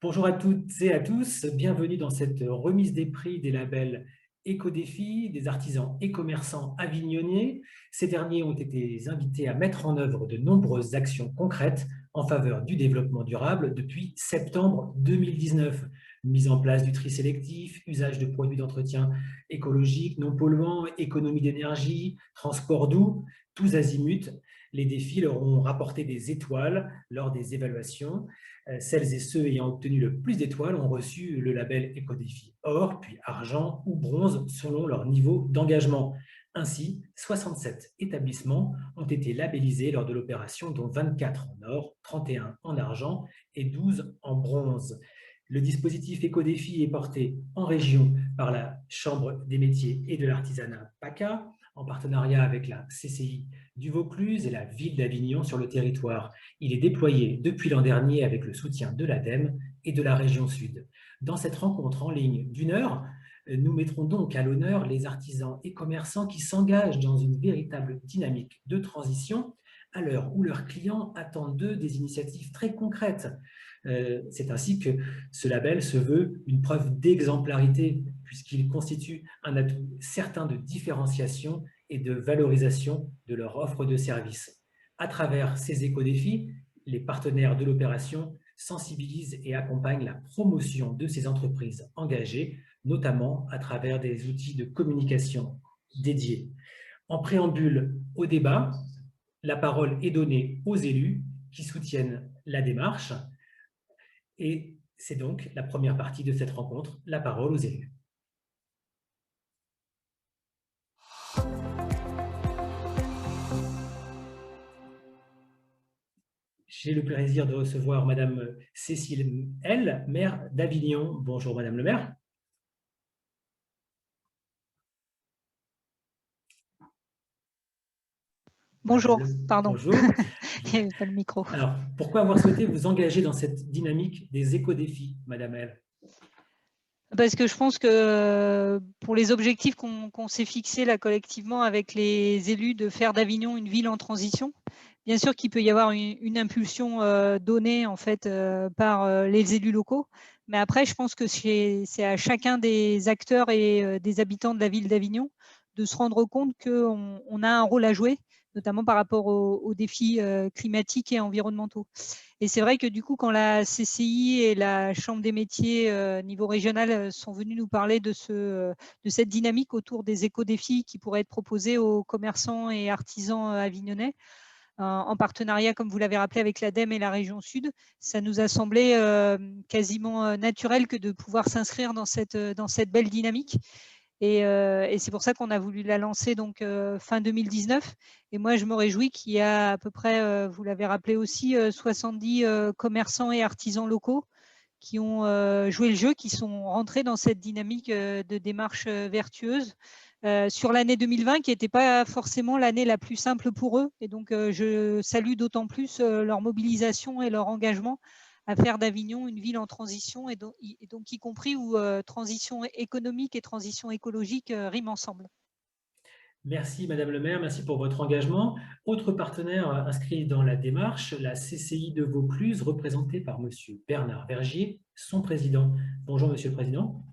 Bonjour à toutes et à tous, bienvenue dans cette remise des prix des labels Éco-Défi des artisans et commerçants avignonniers. Ces derniers ont été invités à mettre en œuvre de nombreuses actions concrètes en faveur du développement durable depuis septembre 2019. Mise en place du tri sélectif, usage de produits d'entretien écologiques, non polluants, économie d'énergie, transport doux, tous azimuts. Les défis leur ont rapporté des étoiles lors des évaluations. Celles et ceux ayant obtenu le plus d'étoiles ont reçu le label Éco-Défi or, puis argent ou bronze selon leur niveau d'engagement. Ainsi, 67 établissements ont été labellisés lors de l'opération, dont 24 en or, 31 en argent et 12 en bronze. Le dispositif Éco-Défi est porté en région par la Chambre des métiers et de l'artisanat PACA, en partenariat avec la CCI du Vaucluse et la ville d'Avignon sur le territoire. Il est déployé depuis l'an dernier avec le soutien de l'ADEME et de la région Sud. Dans cette rencontre en ligne d'une heure, nous mettrons donc à l'honneur les artisans et commerçants qui s'engagent dans une véritable dynamique de transition à l'heure où leurs clients attendent d'eux des initiatives très concrètes. C'est ainsi que ce label se veut une preuve d'exemplarité puisqu'il constitue un atout certain de différenciation et de valorisation de leur offre de services. À travers ces éco-défis, les partenaires de l'opération sensibilisent et accompagnent la promotion de ces entreprises engagées, notamment à travers des outils de communication dédiés. En préambule au débat, la parole est donnée aux élus qui soutiennent la démarche. Et c'est donc la première partie de cette rencontre, la parole aux élus. J'ai le plaisir de recevoir Madame Cécile L, maire d'Avignon. Bonjour Madame le maire. Bonjour, pardon. Bonjour. Il n'y avait pas le micro. Alors, pourquoi avoir souhaité vous engager dans cette dynamique des éco-défis, Madame L? Parce que je pense que pour les objectifs qu'on s'est fixés là collectivement avec les élus de faire d'Avignon une ville en transition, bien sûr qu'il peut y avoir une impulsion donnée en fait par les élus locaux, mais après je pense que c'est à chacun des acteurs et des habitants de la ville d'Avignon de se rendre compte qu'on a un rôle à jouer, notamment par rapport aux défis climatiques et environnementaux. Et c'est vrai que du coup, quand la CCI et la Chambre des métiers niveau régional sont venus nous parler de cette dynamique autour des éco-défis qui pourraient être proposés aux commerçants et artisans avignonnais, en partenariat, comme vous l'avez rappelé, avec l'ADEME et la région Sud, ça nous a semblé quasiment naturel que de pouvoir s'inscrire dans cette belle dynamique. Et c'est pour ça qu'on a voulu la lancer donc fin 2019. Et moi, je me réjouis qu'il y a à peu près, vous l'avez rappelé aussi, 70 commerçants et artisans locaux qui ont joué le jeu, qui sont rentrés dans cette dynamique de démarche vertueuse sur l'année 2020, qui n'était pas forcément l'année la plus simple pour eux. Et donc, je salue d'autant plus leur mobilisation et leur engagement à faire d'Avignon une ville en transition, et donc y compris où transition économique et transition écologique riment ensemble. Merci Madame le maire, merci pour votre engagement. Autre partenaire inscrit dans la démarche, la CCI de Vaucluse, représentée par Monsieur Bernard Vergier, son président. Bonjour Monsieur le Président.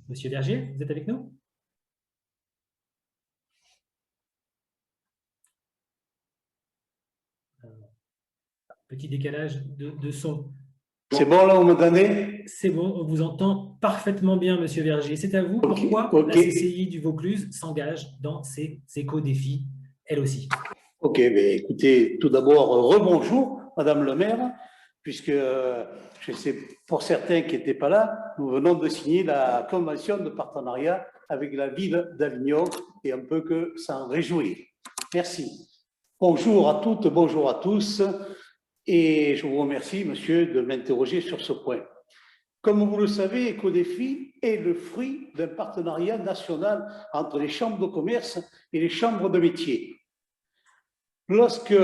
Monsieur Vergier, vous êtes avec nous? Petit décalage de son. C'est bon là, vous m'entendez? C'est bon, on vous entend parfaitement bien, Monsieur Vergier. C'est à vous. Pourquoi la CCI du Vaucluse s'engage dans ces éco-défis, elle aussi? Ok, mais écoutez, tout d'abord, rebonjour, Madame le maire, puisque je sais pour certains qui n'étaient pas là, nous venons de signer la convention de partenariat avec la ville d'Avignon et on peut que s'en réjouir. Merci. Bonjour à toutes, bonjour à tous, et je vous remercie, monsieur, de m'interroger sur ce point. Comme vous le savez, Éco-Défi est le fruit d'un partenariat national entre les chambres de commerce et les chambres de métiers. Lorsque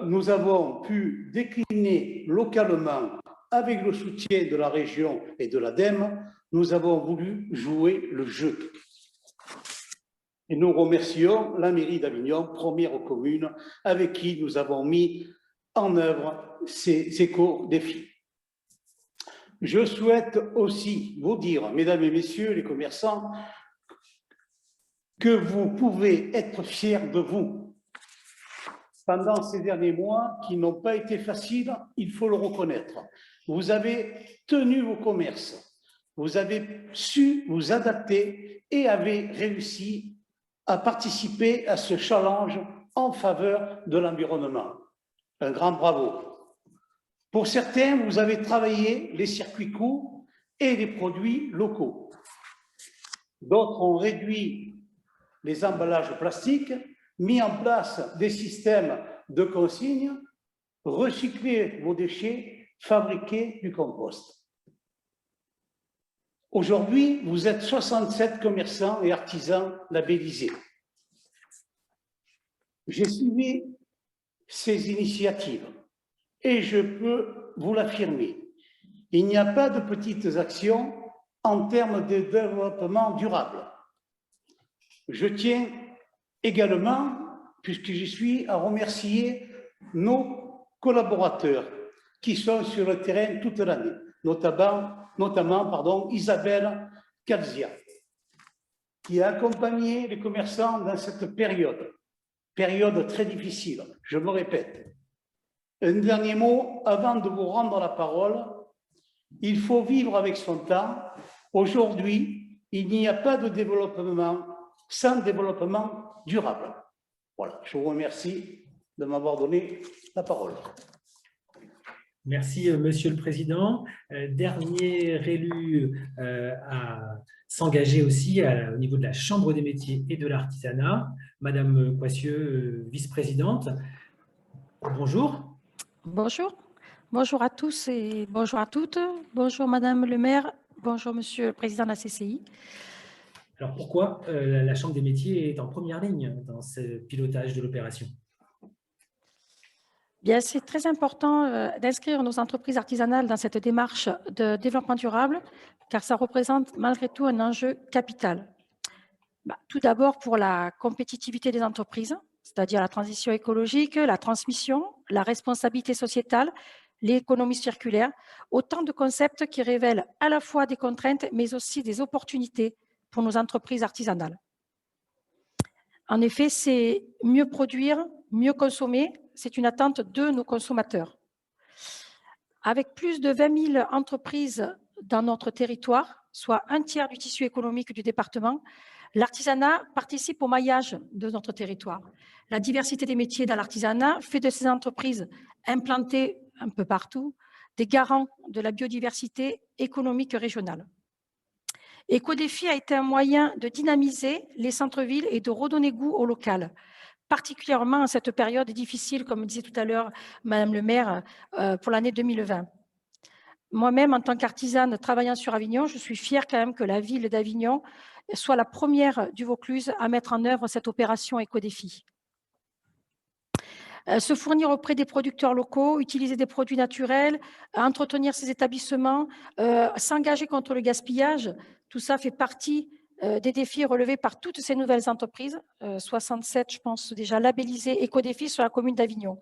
nous avons pu décliner localement avec le soutien de la région et de l'ADEME, nous avons voulu jouer le jeu. Et nous remercions la mairie d'Avignon, première commune, avec qui nous avons mis en œuvre ces éco-défis. Je souhaite aussi vous dire, mesdames et messieurs les commerçants, que vous pouvez être fiers de vous. Pendant ces derniers mois qui n'ont pas été faciles, il faut le reconnaître. Vous avez tenu vos commerces, vous avez su vous adapter et avez réussi à participer à ce challenge en faveur de l'environnement. Un grand bravo. Pour certains, vous avez travaillé les circuits courts et les produits locaux. D'autres ont réduit les emballages plastiques, mis en place des systèmes de consigne, recyclé vos déchets, fabriqué du compost. Aujourd'hui, vous êtes 67 commerçants et artisans labellisés. J'ai suivi ces initiatives et je peux vous l'affirmer. Il n'y a pas de petites actions en termes de développement durable. Je tiens également, puisque j'y suis, à remercier nos collaborateurs qui sont sur le terrain toute l'année, notamment Isabelle Calzia, qui a accompagné les commerçants dans cette période très difficile, je me répète. Un dernier mot avant de vous rendre la parole. Il faut vivre avec son temps. Aujourd'hui, il n'y a pas de développement sans développement durable. Voilà, je vous remercie de m'avoir donné la parole. Merci, Monsieur le Président. Dernier élu à s'engager aussi au niveau de la Chambre des métiers et de l'artisanat, Madame Coissieux, vice-présidente. Bonjour. Bonjour. Bonjour à tous et bonjour à toutes. Bonjour Madame le maire, bonjour Monsieur le Président de la CCI. Alors pourquoi la Chambre des métiers est en première ligne dans ce pilotage de l'opération? Bien, c'est très important d'inscrire nos entreprises artisanales dans cette démarche de développement durable, car ça représente malgré tout un enjeu capital. Tout d'abord pour la compétitivité des entreprises, c'est-à-dire la transition écologique, la transmission, la responsabilité sociétale, l'économie circulaire, autant de concepts qui révèlent à la fois des contraintes, mais aussi des opportunités pour nos entreprises artisanales. En effet, c'est mieux produire, mieux consommer, c'est une attente de nos consommateurs. Avec plus de 20 000 entreprises dans notre territoire, soit un tiers du tissu économique du département, l'artisanat participe au maillage de notre territoire. La diversité des métiers dans l'artisanat fait de ces entreprises implantées un peu partout des garants de la biodiversité économique régionale. Écodéfi a été un moyen de dynamiser les centres-villes et de redonner goût au local, particulièrement en cette période difficile, comme disait tout à l'heure Madame le maire, pour l'année 2020. Moi-même, en tant qu'artisane travaillant sur Avignon, je suis fière quand même que la ville d'Avignon soit la première du Vaucluse à mettre en œuvre cette opération Écodéfi. Se fournir auprès des producteurs locaux, utiliser des produits naturels, entretenir ces établissements, s'engager contre le gaspillage, tout ça fait partie des défis relevés par toutes ces nouvelles entreprises, 67 je pense déjà labellisées Écodéfi sur la commune d'Avignon.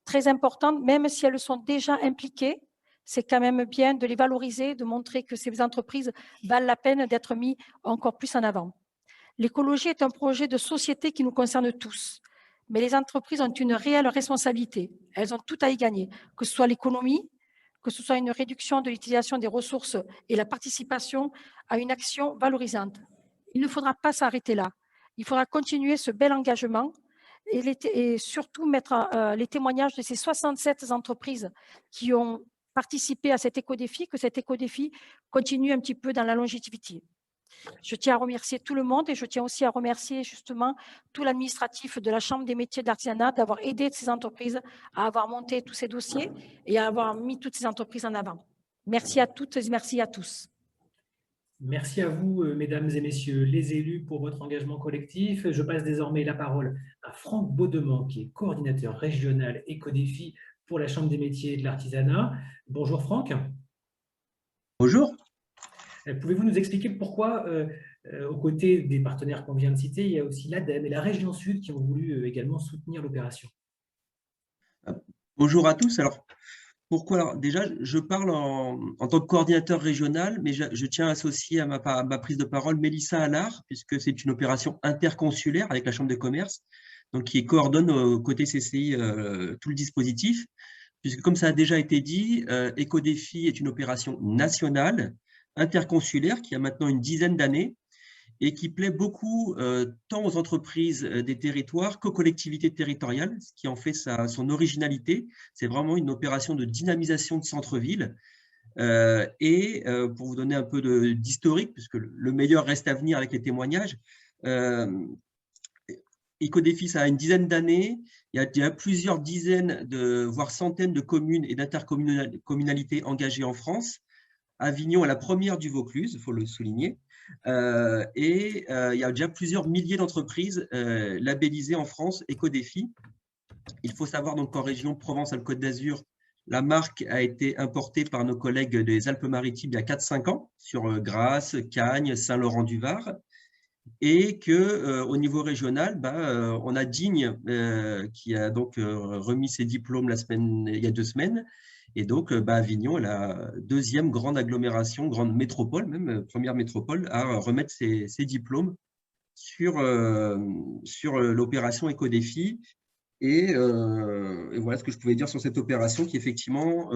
Très importantes, même si elles sont déjà impliquées, c'est quand même bien de les valoriser, de montrer que ces entreprises valent la peine d'être mises encore plus en avant. L'écologie est un projet de société qui nous concerne tous. Mais les entreprises ont une réelle responsabilité. Elles ont tout à y gagner, que ce soit l'économie, que ce soit une réduction de l'utilisation des ressources et la participation à une action valorisante. Il ne faudra pas s'arrêter là. Il faudra continuer ce bel engagement et surtout mettre les témoignages de ces 67 entreprises qui ont participé à cet écodéfi, que cet écodéfi continue un petit peu dans la longévité. Je tiens à remercier tout le monde et je tiens aussi à remercier justement tout l'administratif de la Chambre des métiers de l'artisanat d'avoir aidé ces entreprises à avoir monté tous ces dossiers et à avoir mis toutes ces entreprises en avant. Merci à toutes et merci à tous. Merci à vous, mesdames et messieurs les élus, pour votre engagement collectif. Je passe désormais la parole à Franck Baudement, qui est coordinateur régional Écodéfi pour la Chambre des métiers de l'artisanat. Bonjour Franck. Bonjour. Pouvez-vous nous expliquer pourquoi Aux côtés des partenaires qu'on vient de citer, il y a aussi l'ADEME et la région Sud qui ont voulu également soutenir l'opération. Bonjour à tous. Alors, pourquoi? Alors, déjà, je parle en tant que coordinateur régional, mais je tiens à associer à ma prise de parole Mélissa Allard, puisque c'est une opération interconsulaire avec la Chambre de commerce, donc qui coordonne côté CCI tout le dispositif, puisque comme ça a déjà été dit, Écodéfi est une opération nationale, interconsulaire, qui a maintenant une dizaine d'années, et qui plaît beaucoup tant aux entreprises des territoires qu'aux collectivités territoriales, ce qui en fait son originalité. C'est vraiment une opération de dynamisation de centre-ville. Pour vous donner un peu d'historique, puisque le meilleur reste à venir avec les témoignages, Écodéfi, ça a une dizaine d'années. Il y a plusieurs dizaines, voire centaines de communes et d'intercommunalités engagées en France. Avignon est la première du Vaucluse, il faut le souligner. Il y a déjà plusieurs milliers d'entreprises labellisées en France Écodéfi. Il faut savoir donc qu'en région Provence-Alpes-Côte d'Azur, la marque a été importée par nos collègues des Alpes-Maritimes il y a 4-5 ans sur Grasse, Cagnes, Saint-Laurent-du-Var, et qu'au niveau régional, on a Digne qui a donc remis ses diplômes il y a 2 semaines. Et donc, Avignon est la deuxième grande agglomération, grande métropole, même première métropole, à remettre ses diplômes sur l'opération Écodéfi. Et voilà ce que je pouvais dire sur cette opération qui, effectivement,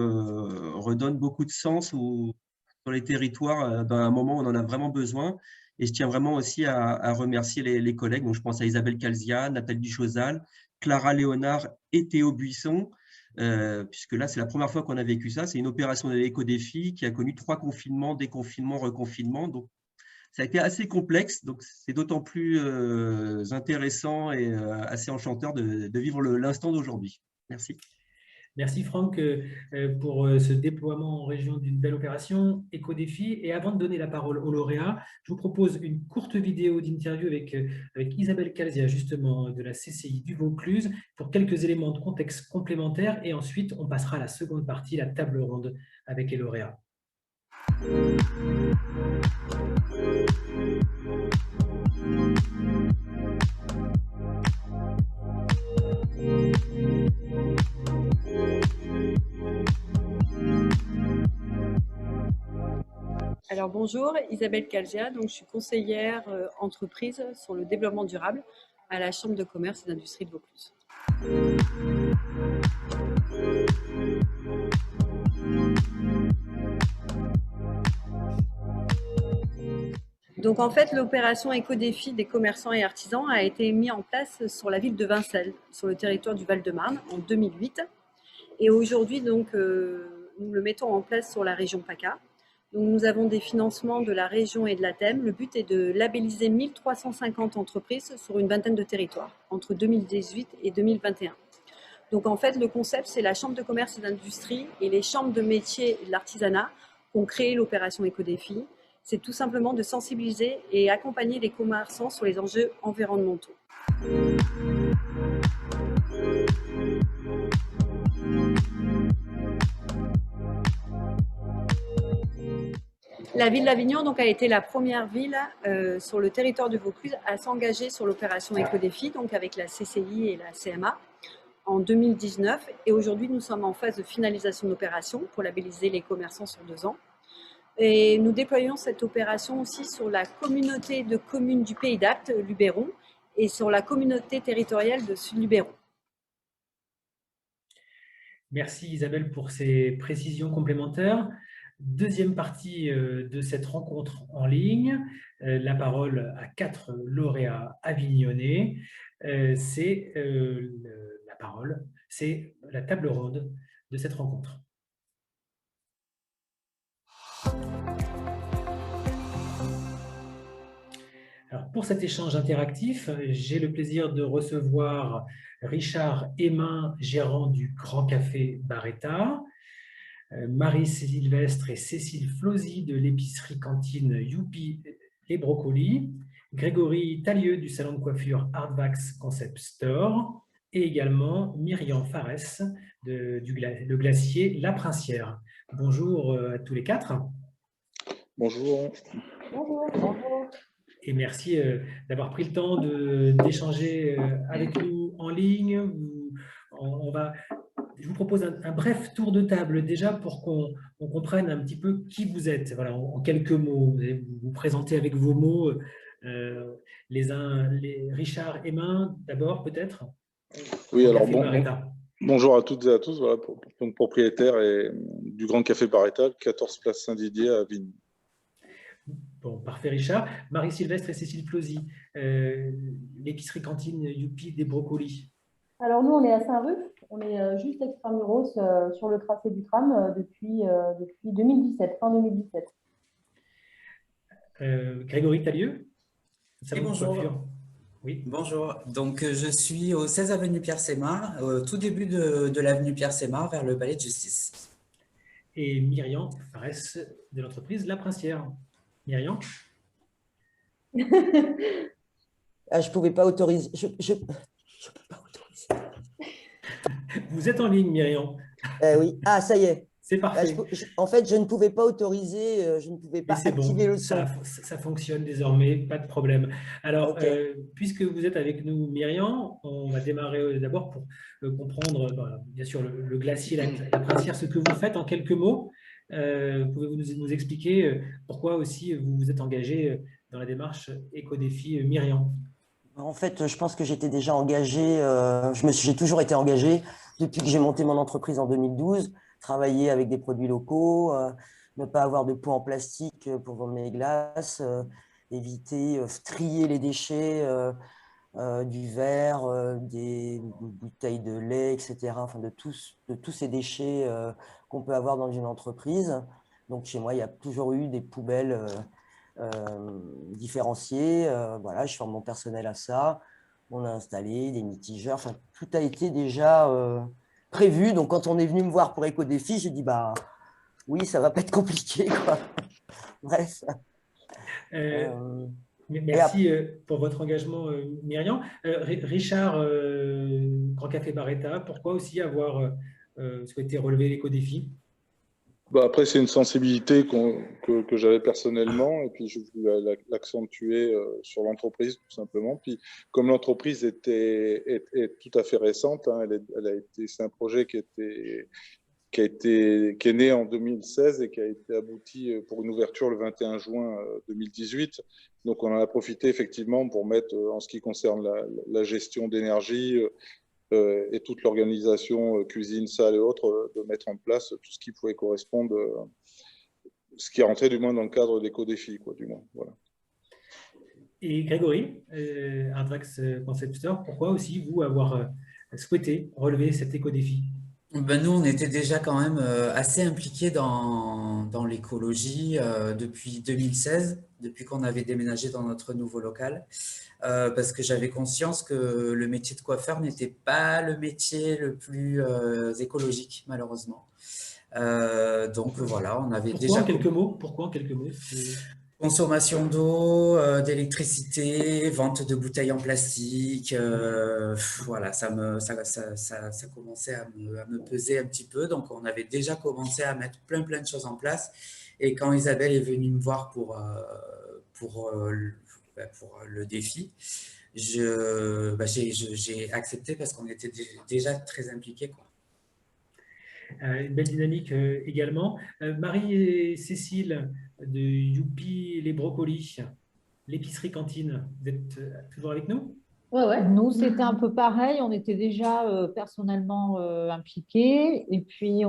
redonne beaucoup de sens dans les territoires dans un moment où on en a vraiment besoin. Et je tiens vraiment aussi à remercier les collègues. Donc, je pense à Isabelle Calzia, Nathalie Duchosal, Clara Léonard et Théo Buisson, puisque là, c'est la première fois qu'on a vécu ça. C'est une opération de l'Écodéfi qui a connu 3 confinements, déconfinements, reconfinements. Donc, ça a été assez complexe. Donc, c'est d'autant plus intéressant et assez enchanteur de vivre l'instant d'aujourd'hui. Merci. Merci Franck pour ce déploiement en région d'une belle opération Écodéfi. Et avant de donner la parole aux lauréats, je vous propose une courte vidéo d'interview avec Isabelle Calzia, justement de la CCI du Vaucluse, pour quelques éléments de contexte complémentaires. Et ensuite, on passera à la seconde partie, la table ronde avec les lauréats. Alors bonjour, Isabelle Calzia, donc je suis conseillère entreprise sur le développement durable à la Chambre de commerce et d'industrie de Vaucluse. Donc en fait, l'opération Écodéfi des commerçants et artisans a été mise en place sur la ville de Vincelles, sur le territoire du Val-de-Marne en 2008. Et aujourd'hui, donc, nous le mettons en place sur la région PACA. Donc, nous avons des financements de la région et de l'ADEME. Le but est de labelliser 1350 entreprises sur une vingtaine de territoires entre 2018 et 2021. Donc en fait, le concept, c'est la Chambre de commerce et d'industrie et les chambres de métiers et de l'artisanat qui ont créé l'opération Écodéfi. C'est tout simplement de sensibiliser et accompagner les commerçants sur les enjeux environnementaux. La ville d'Avignon donc, a été la première ville sur le territoire du Vaucluse à s'engager sur l'opération Écodéfi, donc avec la CCI et la CMA, en 2019. Et aujourd'hui, nous sommes en phase de finalisation de l'opération pour labelliser les commerçants sur 2 ans. Et nous déployons cette opération aussi sur la communauté de communes du Pays d'Apt, Luberon, et sur la communauté territoriale de Sud-Luberon. Merci Isabelle pour ces précisions complémentaires. Deuxième partie de cette rencontre en ligne, la parole à 4 lauréats avignonnais. C'est la table ronde de cette rencontre. Alors, pour cet échange interactif, j'ai le plaisir de recevoir Richard Hémin, gérant du Grand Café Barretta, Marie Sylvestre et Cécile Flosy de l'épicerie cantine Youpi les Brocolis, Grégory Talieu du salon de coiffure Artvax Concept Store et également Myriam Fares le glacier La Princière. Bonjour à tous les 4. Bonjour. Bonjour. Et merci d'avoir pris le temps d'échanger avec nous en ligne. Je vous propose un bref tour de table déjà pour qu'on comprenne un petit peu qui vous êtes. Voilà, en quelques mots, vous allez vous présenter avec vos mots. Richard Hémin, d'abord peut-être. Oui, alors bonjour à toutes et à tous. Voilà, propriétaire du Grand Café Barretta, 14 place Saint-Didier à Avignon. Bon, parfait Richard. Marie-Sylvestre et Cécile Plauzy, l'épicerie cantine Youpi des Brocolis. Alors nous, on est à Saint-Ruf, on est juste extramuros sur le tracé du tram depuis 2017, fin 2017. Grégory Talieu. Et bonjour. Oui. Bonjour, donc je suis au 16 avenue Pierre-Sémar, au tout début de l'avenue Pierre-Sémar, vers le palais de justice. Et Myriam Fares de l'entreprise La Princière. Myriam. Je ne pouvais pas autoriser. Je peux pas autoriser. Vous êtes en ligne, Myriam. Oui. Ah, ça y est. C'est parfait. En fait, je ne pouvais pas autoriser, je ne pouvais pas activer le son. Ça fonctionne désormais, pas de problème. Alors, okay. Puisque vous êtes avec nous, Myriam, on va démarrer d'abord pour comprendre, bien sûr, le glacier, la Princière, ce que vous faites en quelques mots. Pouvez-vous nous expliquer pourquoi aussi vous vous êtes engagé dans la démarche Éco-Défi, Myriam? En fait, je pense que j'étais déjà engagé, j'ai toujours été engagé depuis que j'ai monté mon entreprise en 2012, travailler avec des produits locaux, ne pas avoir de pots en plastique pour vendre mes glaces, éviter, trier les déchets, du verre, des bouteilles de lait, etc. Enfin, de tous ces déchets qu'on peut avoir dans une entreprise. Donc, chez moi, il y a toujours eu des poubelles différenciées. Voilà, je forme mon personnel à ça. On a installé des mitigeurs. Enfin, tout a été déjà prévu. Donc, quand on est venu me voir pour Éco-Défi, j'ai dit, bah oui, ça va pas être compliqué, quoi. Bref. Merci pour votre engagement, Myriam. Richard, Grand Café Barretta, pourquoi aussi avoir souhaité relever l'éco-défi? Après, c'est une sensibilité que j'avais personnellement, et puis je voulais l'accentuer sur l'entreprise, tout simplement. Puis, comme l'entreprise est tout à fait récente, hein, c'est un projet qui est né en 2016 et qui a été abouti pour une ouverture le 21 juin 2018. Donc, on en a profité effectivement pour mettre, en ce qui concerne la gestion d'énergie et toute l'organisation cuisine, salle et autres, de mettre en place tout ce qui pouvait correspondre, ce qui est rentré du moins dans le cadre d'Éco-Défi, quoi, du moins. Voilà. Et Grégory, Ardrax Concept Store, pourquoi aussi vous avoir souhaité relever cet Éco-Défi? Nous, on était déjà quand même assez impliqués dans l'écologie depuis 2016, depuis qu'on avait déménagé dans notre nouveau local, parce que j'avais conscience que le métier de coiffeur n'était pas le métier le plus écologique, malheureusement. Donc voilà, on avait déjà… Pourquoi en quelques mots Consommation d'eau, d'électricité, vente de bouteilles en plastique, voilà, ça commençait à me peser un petit peu. Donc, on avait déjà commencé à mettre plein de choses en place. Et quand Isabelle est venue me voir pour le défi, j'ai accepté parce qu'on était déjà très impliqués, quoi. Une belle dynamique également. Marie et Cécile de Youpi les Brocolis, l'épicerie cantine, vous êtes toujours avec nous? Ouais. Nous, c'était un peu pareil. On était déjà personnellement impliqués. Et puis,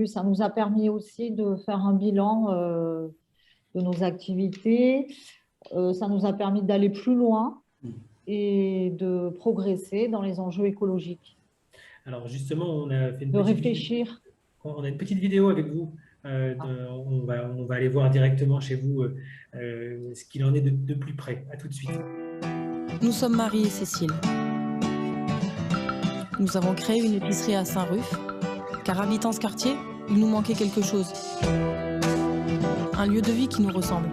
ça nous a permis aussi de faire un bilan de nos activités. Ça nous a permis d'aller plus loin et de progresser dans les enjeux écologiques. Alors justement, on a fait réfléchir. On a une petite vidéo avec vous. On va aller voir directement chez vous ce qu'il en est de plus près. À tout de suite. Nous sommes Marie et Cécile. Nous avons créé une épicerie à Saint-Ruf, car habitant ce quartier, il nous manquait quelque chose. Un lieu de vie qui nous ressemble.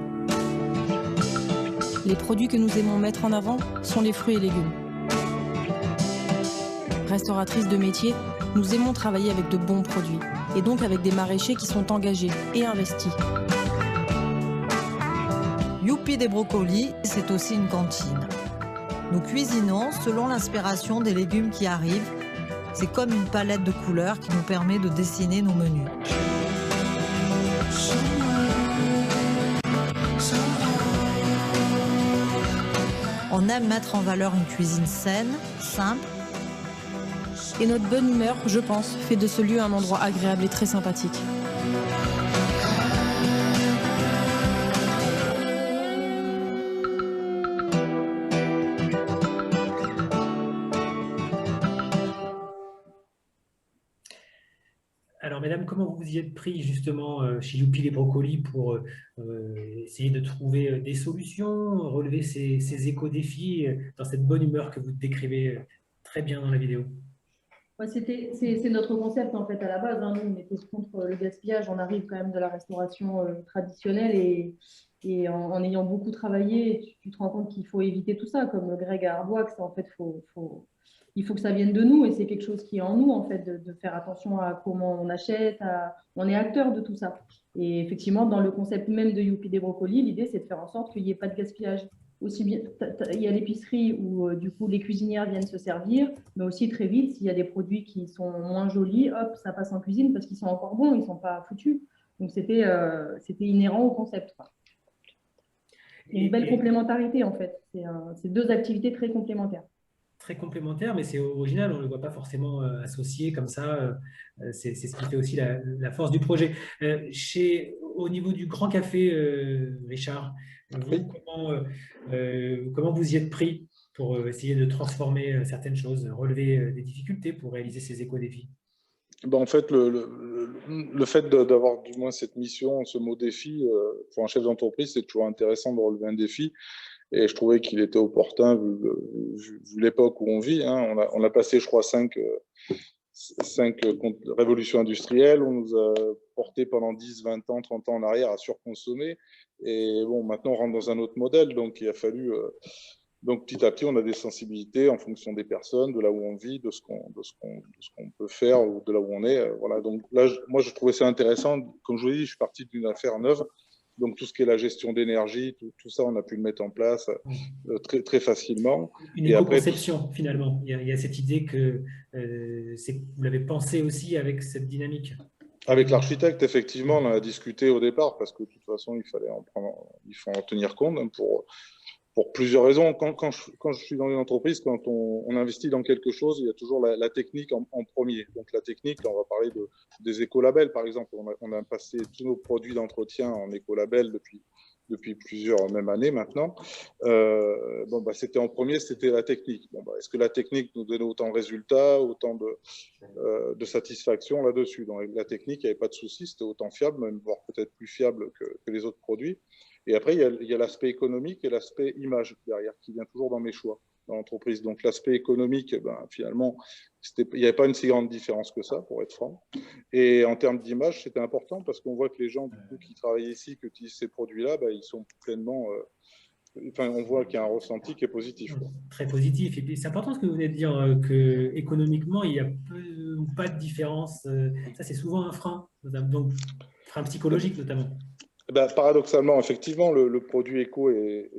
Les produits que nous aimons mettre en avant sont les fruits et légumes. Restauratrices de métier, nous aimons travailler avec de bons produits, et donc avec des maraîchers qui sont engagés et investis. Youpi des brocolis, c'est aussi une cantine. Nous cuisinons selon l'inspiration des légumes qui arrivent. C'est comme une palette de couleurs qui nous permet de dessiner nos menus. On aime mettre en valeur une cuisine saine, simple. Et notre bonne humeur, je pense, fait de ce lieu un endroit agréable et très sympathique. Alors, mesdames, comment vous y êtes pris justement chez Youpi les brocolis pour essayer de trouver des solutions, relever ces éco-défis dans cette bonne humeur que vous décrivez très bien dans la vidéo? C'est notre concept en fait à la base. Hein. Nous, on était contre le gaspillage. On arrive quand même de la restauration traditionnelle et en ayant beaucoup travaillé, tu te rends compte qu'il faut éviter tout ça. Comme Greg à Arboix, en fait, il faut que ça vienne de nous et c'est quelque chose qui est en nous en fait, de faire attention à comment on achète. On est acteur de tout ça. Et effectivement, dans le concept même de Youpi des brocolis, l'idée c'est de faire en sorte qu'il n'y ait pas de gaspillage. Aussi bien, il y a l'épicerie où du coup les cuisinières viennent se servir, mais aussi très vite, s'il y a des produits qui sont moins jolis, hop, ça passe en cuisine parce qu'ils sont encore bons, ils ne sont pas foutus. Donc c'était inhérent au concept. Une belle complémentarité en fait. C'est deux activités très complémentaires. Très complémentaires, mais c'est original, on ne le voit pas forcément associé comme ça. C'est ce qui fait aussi la force du projet. Au niveau du Grand Café, Richard, comment vous y êtes pris pour essayer de transformer certaines choses, relever des difficultés pour réaliser ces éco-défis? En fait, le fait d'avoir du moins cette mission, ce mot défi, pour un chef d'entreprise, c'est toujours intéressant de relever un défi. Et je trouvais qu'il était opportun, vu l'époque où on vit. Hein. On a passé, je crois, 5 révolutions industrielles. On nous a porté pendant 10, 20 ans, 30 ans en arrière à surconsommer. Et bon, maintenant, on rentre dans un autre modèle. Donc, il a fallu... Donc, petit à petit, on a des sensibilités en fonction des personnes, de là où on vit, de ce qu'on peut faire ou de là où on est. Voilà. Donc là, moi, je trouvais ça intéressant. Comme je vous l'ai dit, je suis parti d'une affaire neuve. Donc, tout ce qui est la gestion d'énergie, tout ça, on a pu le mettre en place très, très facilement. Une éco-conception, finalement. Il y a cette idée que vous l'avez pensé aussi avec cette dynamique. Avec l'architecte, effectivement, on en a discuté au départ parce que de toute façon, il faut en tenir compte pour plusieurs raisons. Quand je suis dans une entreprise, quand on investit dans quelque chose, il y a toujours la technique en premier. Donc la technique, on va parler des écolabels, par exemple. On a passé tous nos produits d'entretien en écolabel depuis plusieurs même années maintenant. C'était en premier, c'était la technique. Est-ce que la technique nous donnait autant de résultats, autant de satisfaction là-dessus? Dans la technique, il n'y avait pas de souci, c'était autant fiable, même voire peut-être plus fiable que les autres produits. Et après, il y a l'aspect économique et l'aspect image derrière, qui vient toujours dans mes choix dans l'entreprise. Donc, l'aspect économique, finalement, il n'y avait pas une si grande différence que ça, pour être franc. Et en termes d'image, c'était important parce qu'on voit que les gens qui travaillent ici, qui utilisent ces produits-là, ils sont pleinement... on voit qu'il y a un ressenti qui est positif. Très positif. Et puis, c'est important ce que vous venez de dire, qu'économiquement, il n'y a pas de différence. Ça, c'est souvent un frein, donc frein psychologique notamment. Paradoxalement, effectivement, le produit éco est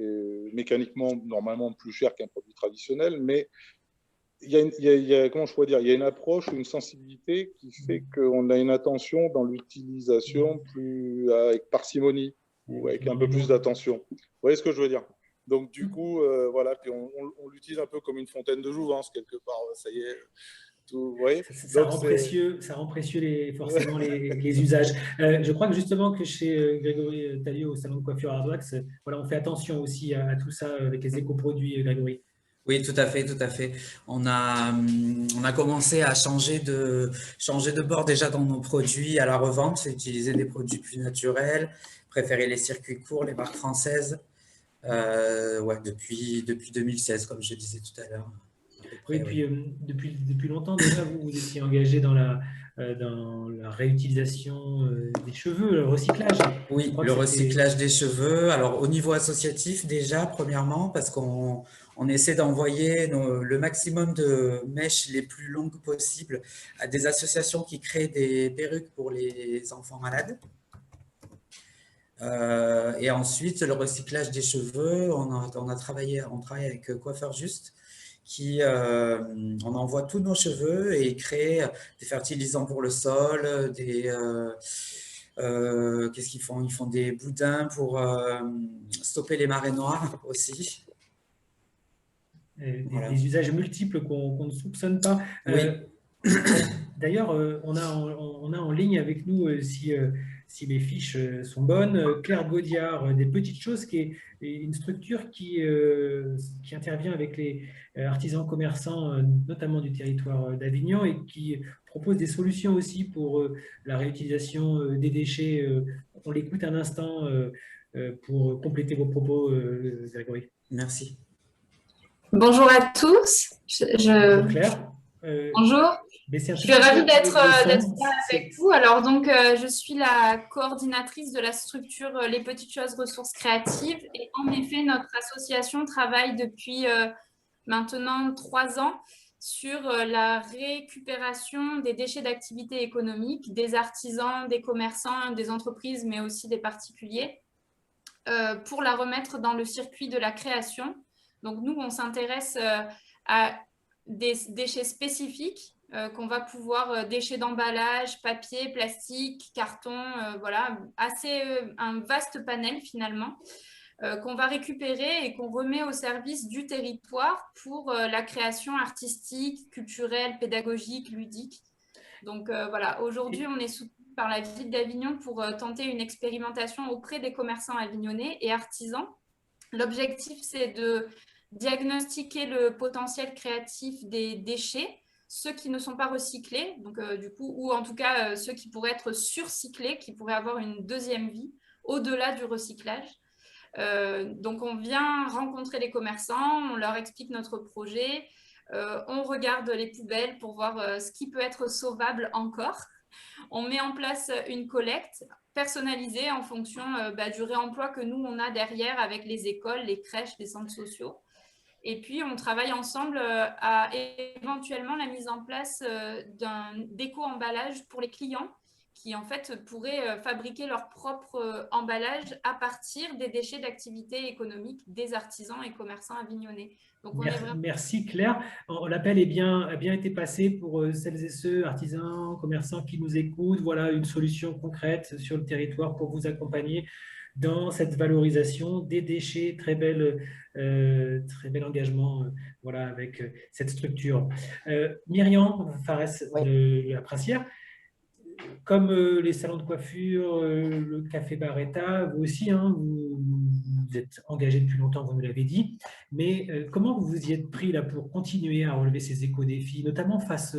mécaniquement normalement plus cher qu'un produit traditionnel, mais il y a comment je pourrais dire, il y a une approche, une sensibilité qui fait qu'on a une attention dans l'utilisation plus avec parcimonie ou avec un peu plus d'attention. Vous voyez ce que je veux dire? Donc du coup, voilà, puis on l'utilise un peu comme une fontaine de jouvence quelque part. Ça y est. Ça rend précieux forcément les usages. Je crois que justement que chez Grégory Talliot au salon de coiffure Ardoix, on fait attention aussi à tout ça avec les éco-produits, Grégory. Oui, tout à fait, tout à fait. On a commencé à changer de bord déjà dans nos produits à la revente, utiliser des produits plus naturels, préférer les circuits courts, les marques françaises, depuis 2016, comme je disais tout à l'heure. Oui, puis depuis longtemps déjà, vous étiez engagé dans la réutilisation des cheveux, le recyclage. Oui, le recyclage des cheveux. Alors, au niveau associatif, déjà, premièrement, parce qu'on essaie d'envoyer le maximum de mèches les plus longues possibles à des associations qui créent des perruques pour les enfants malades. Et ensuite, le recyclage des cheveux, on travaille avec Coiffeur Juste, on envoie tous nos cheveux et crée des fertilisants pour le sol, qu'est-ce qu'ils font? Ils font des boudins pour stopper les marées noires aussi. Voilà. Des usages multiples qu'on ne soupçonne pas. Oui. D'ailleurs, on a en ligne avec nous, si mes fiches sont bonnes, Claire Gaudiard, des Petites Choses, qui est une structure qui intervient avec les artisans commerçants, notamment du territoire d'Avignon, et qui propose des solutions aussi pour la réutilisation des déchets. On l'écoute un instant pour compléter vos propos, Grégory. Merci. Bonjour à tous. Bonjour Claire. Bonjour. Je suis ravie d'être là avec vous. Alors donc, je suis la coordinatrice de la structure Les Petites Choses Ressources Créatives. Et en effet, notre association travaille depuis maintenant 3 ans sur la récupération des déchets d'activité économique, des artisans, des commerçants, des entreprises, mais aussi des particuliers, pour la remettre dans le circuit de la création. Donc, nous, on s'intéresse à des déchets spécifiques qu'on va pouvoir, déchets d'emballage, papier, plastique, carton, voilà, un vaste panel finalement, qu'on va récupérer et qu'on remet au service du territoire pour la création artistique, culturelle, pédagogique, ludique. Donc, voilà, aujourd'hui, on est soutenu par la ville d'Avignon pour tenter une expérimentation auprès des commerçants avignonnais et artisans. L'objectif, c'est de diagnostiquer le potentiel créatif des déchets, ceux qui ne sont pas recyclés, donc, du coup, ou en tout cas ceux qui pourraient être surcyclés, qui pourraient avoir une deuxième vie au-delà du recyclage. Donc, on vient rencontrer les commerçants, on leur explique notre projet, on regarde les poubelles pour voir ce qui peut être sauvable encore. On met en place une collecte personnalisée en fonction du réemploi que nous, on a derrière avec les écoles, les crèches, les centres sociaux. Et puis, on travaille ensemble à éventuellement la mise en place d'un d'éco-emballage pour les clients qui, en fait, pourraient fabriquer leur propre emballage à partir des déchets d'activité économique des artisans et commerçants avignonnais. Donc, Merci Claire. L'appel a bien été passé pour celles et ceux, artisans, commerçants qui nous écoutent. Voilà une solution concrète sur le territoire pour vous accompagner dans cette valorisation des déchets. Très bel engagement voilà, avec cette structure. Myriam Farès de la Princière, comme les salons de coiffure, le café Barretta, vous aussi, hein, vous êtes engagé depuis longtemps, vous nous l'avez dit, mais comment vous vous y êtes pris là pour continuer à relever ces éco-défis, notamment face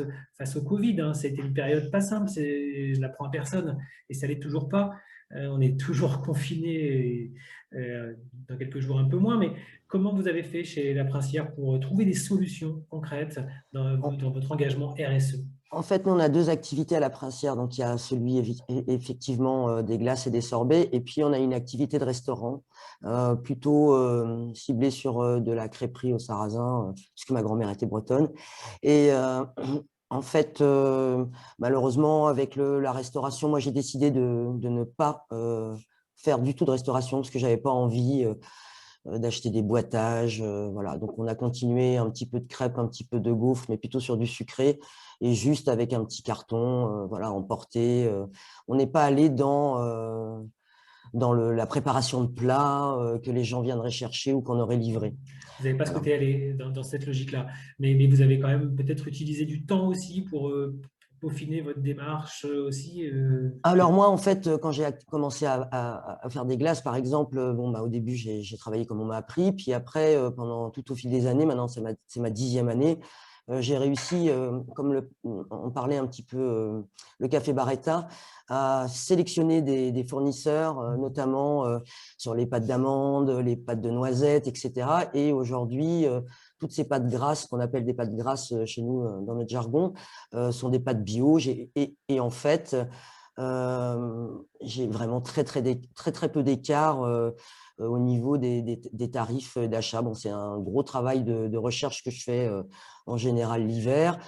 au Covid, hein. C'était une période pas simple, je l'apprends à personne et ça l'est toujours pas. On est toujours confinés, dans quelques jours un peu moins, mais comment vous avez fait chez La Princière pour trouver des solutions concrètes dans votre engagement RSE? En fait, nous, on a 2 activités à La Princière. Donc, il y a celui effectivement des glaces et des sorbets. Et puis, on a une activité de restaurant plutôt ciblée sur de la crêperie au sarrasin, puisque ma grand-mère était bretonne. Et en fait, malheureusement, avec la restauration, moi, j'ai décidé de ne pas faire du tout de restauration parce que je n'avais pas envie d'acheter des boîtages. Voilà. Donc, on a continué un petit peu de crêpes, un petit peu de gaufres, mais plutôt sur du sucré et juste avec un petit carton, voilà, emporté. On n'est pas allé dans la préparation de plats que les gens viendraient chercher ou qu'on aurait livré. Vous n'avez pas souhaité aller dans cette logique-là, mais vous avez quand même peut-être utilisé du temps aussi pour peaufiner votre démarche aussi. Alors moi, en fait, quand j'ai commencé à faire des glaces, par exemple, au début, j'ai travaillé comme on m'a appris, puis après, pendant tout au fil des années, maintenant c'est ma 10e année, j'ai réussi, comme on parlait un petit peu, le café Barretta, à sélectionner des fournisseurs, notamment sur les pâtes d'amandes, les pâtes de noisettes, etc. Et aujourd'hui, toutes ces pâtes grasses, qu'on appelle des pâtes grasses chez nous dans notre jargon, sont des pâtes bio. Et en fait, j'ai vraiment très peu d'écart au niveau des tarifs d'achat. Bon, c'est un gros travail de recherche que je fais en général l'hiver.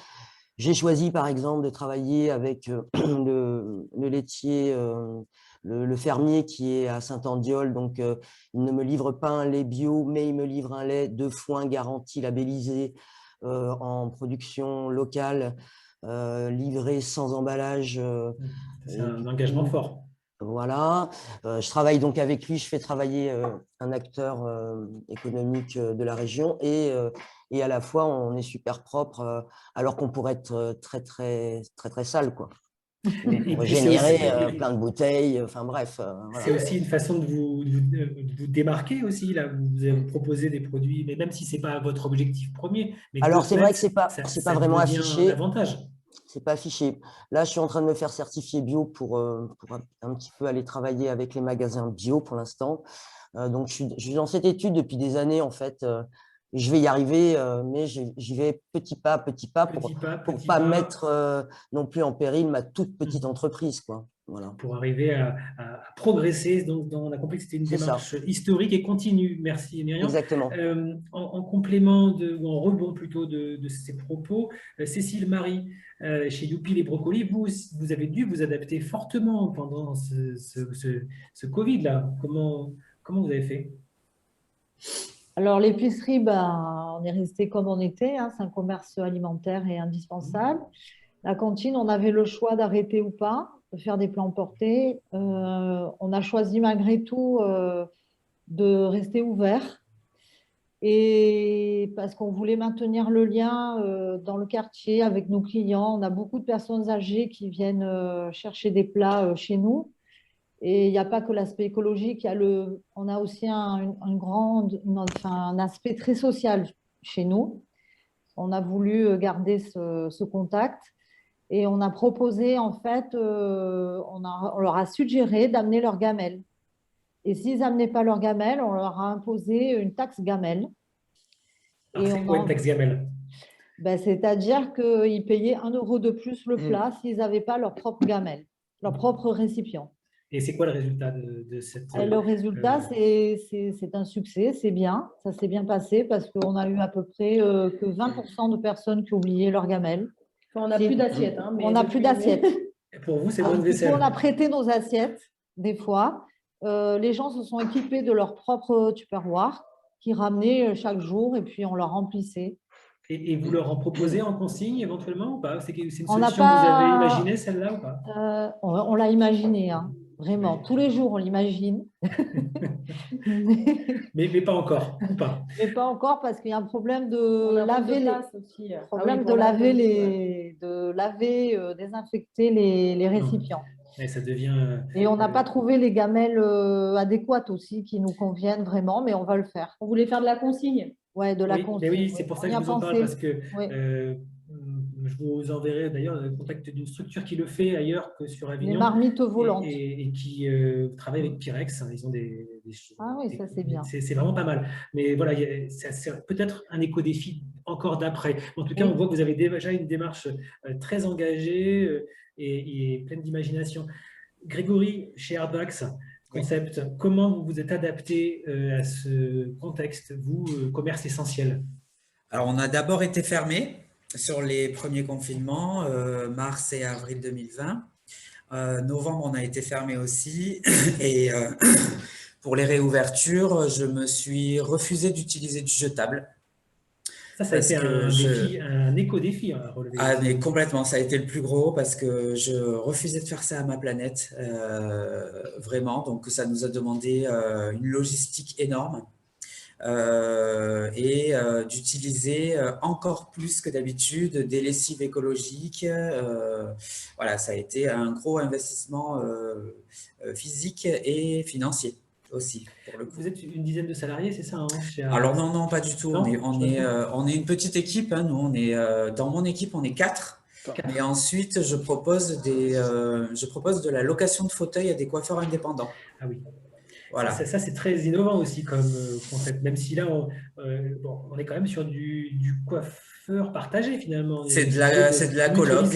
J'ai choisi, par exemple, de travailler avec le laitier le fermier qui est à Saint-Andiol, donc il ne me livre pas un lait bio, mais il me livre un lait de foin garanti, labellisé, en production locale, livré sans emballage. C'est un engagement fort. Voilà, je travaille donc avec lui, je fais travailler un acteur économique de la région et à la fois on est super propre alors qu'on pourrait être très sale, quoi. On pourrait générer plein de bouteilles, enfin bref. C'est aussi une façon de vous démarquer aussi, là, vous proposez des produits, mais même si ce n'est pas votre objectif premier. Mais alors c'est vrai que c'est pas vraiment affiché. Davantage. C'est pas affiché. Là, je suis en train de me faire certifier bio pour un petit peu aller travailler avec les magasins bio pour l'instant. Donc, je suis dans cette étude depuis des années, en fait. Je vais y arriver, mais j'y vais petit pas pour pas mettre non plus en péril ma toute petite entreprise, quoi. Voilà. Pour arriver à progresser. Donc, on a compris que c'était une démarche historique et continue. Merci, Myriam. Exactement. En complément, ou en rebond plutôt de ces propos, Cécile Marie, chez Youpi les Brocolis, vous avez dû vous adapter fortement pendant ce Covid-là. Comment vous avez fait? Alors, l'épicerie, on est resté comme on était. Hein, c'est un commerce alimentaire et indispensable. La cantine, on avait le choix d'arrêter ou pas, de faire des plans portés. On a choisi malgré tout de rester ouvert. Et parce qu'on voulait maintenir le lien dans le quartier avec nos clients. On a beaucoup de personnes âgées qui viennent chercher des plats chez nous. Et il n'y a pas que l'aspect écologique, on a aussi un aspect très social chez nous. On a voulu garder ce contact et on a proposé, en fait, on leur a suggéré d'amener leur gamelle. Et s'ils n'amenaient pas leur gamelle, on leur a imposé une taxe gamelle. Alors, c'est quoi une taxe gamelle? C'est-à-dire qu'ils payaient 1 € de plus le plat s'ils n'avaient pas leur propre gamelle, leur propre récipient. Et c'est quoi le résultat de cette… Le résultat, c'est un succès, c'est bien. Ça s'est bien passé parce qu'on a eu à peu près que 20% de personnes qui oubliaient leur gamelle. Enfin, on n'a plus d'assiettes. Hein, on n'a plus d'assiettes. Pour vous, c'est bonne vaisselle. On a prêté nos assiettes, des fois. Les gens se sont équipés de leur propre tupperware qui ramenaient chaque jour et puis on leur remplissait. Et vous leur en proposez en consigne éventuellement ou pas? C'est une solution que vous avez imaginée, celle-là ou pas? On l'a imaginée, hein. Vraiment. Tous les jours, on l'imagine. mais pas encore, ou pas? Mais pas encore parce qu'il y a un problème de laver, désinfecter les récipients. Et ça devient… Et on n'a pas trouvé les gamelles adéquates aussi qui nous conviennent vraiment, mais on va le faire. On voulait faire de la consigne. Ouais, de la consigne. Mais oui, c'est pour ça que je vous en parle, parce que je vous enverrai d'ailleurs le contact d'une structure qui le fait ailleurs que sur Avignon. Les marmites volantes. Et qui travaille avec Pyrex. Ils ont des ah oui, ça c'est bien. C'est vraiment pas mal. Mais voilà, c'est peut-être un éco-défi encore d'après. En tout cas, on voit que vous avez déjà une démarche très engagée et pleine d'imagination. Grégory, chez Airbax Concept, comment vous vous êtes adapté à ce contexte, vous, commerce essentiel? Alors, on a d'abord été fermé sur les premiers confinements, mars et avril 2020. Novembre, on a été fermé aussi. Et pour les réouvertures, je me suis refusé d'utiliser du jetable. Ça a été un éco-défi à relever. Ah, mais complètement, ça a été le plus gros parce que je refusais de faire ça à ma planète, vraiment. Donc, ça nous a demandé une logistique énorme et d'utiliser encore plus que d'habitude des lessives écologiques. Voilà, ça a été un gros investissement physique et financier aussi, pour le coup. Vous êtes une dizaine de salariés, c'est ça, hein, Alors non, pas du tout. On est une petite équipe. Hein. Nous, dans mon équipe, on est 4. Et ensuite, je propose de la location de fauteuils à des coiffeurs indépendants. Ah oui. Voilà. Ça c'est très innovant aussi comme concept, même si là, on est quand même sur du coiffeur partagé finalement. C'est de la coloc,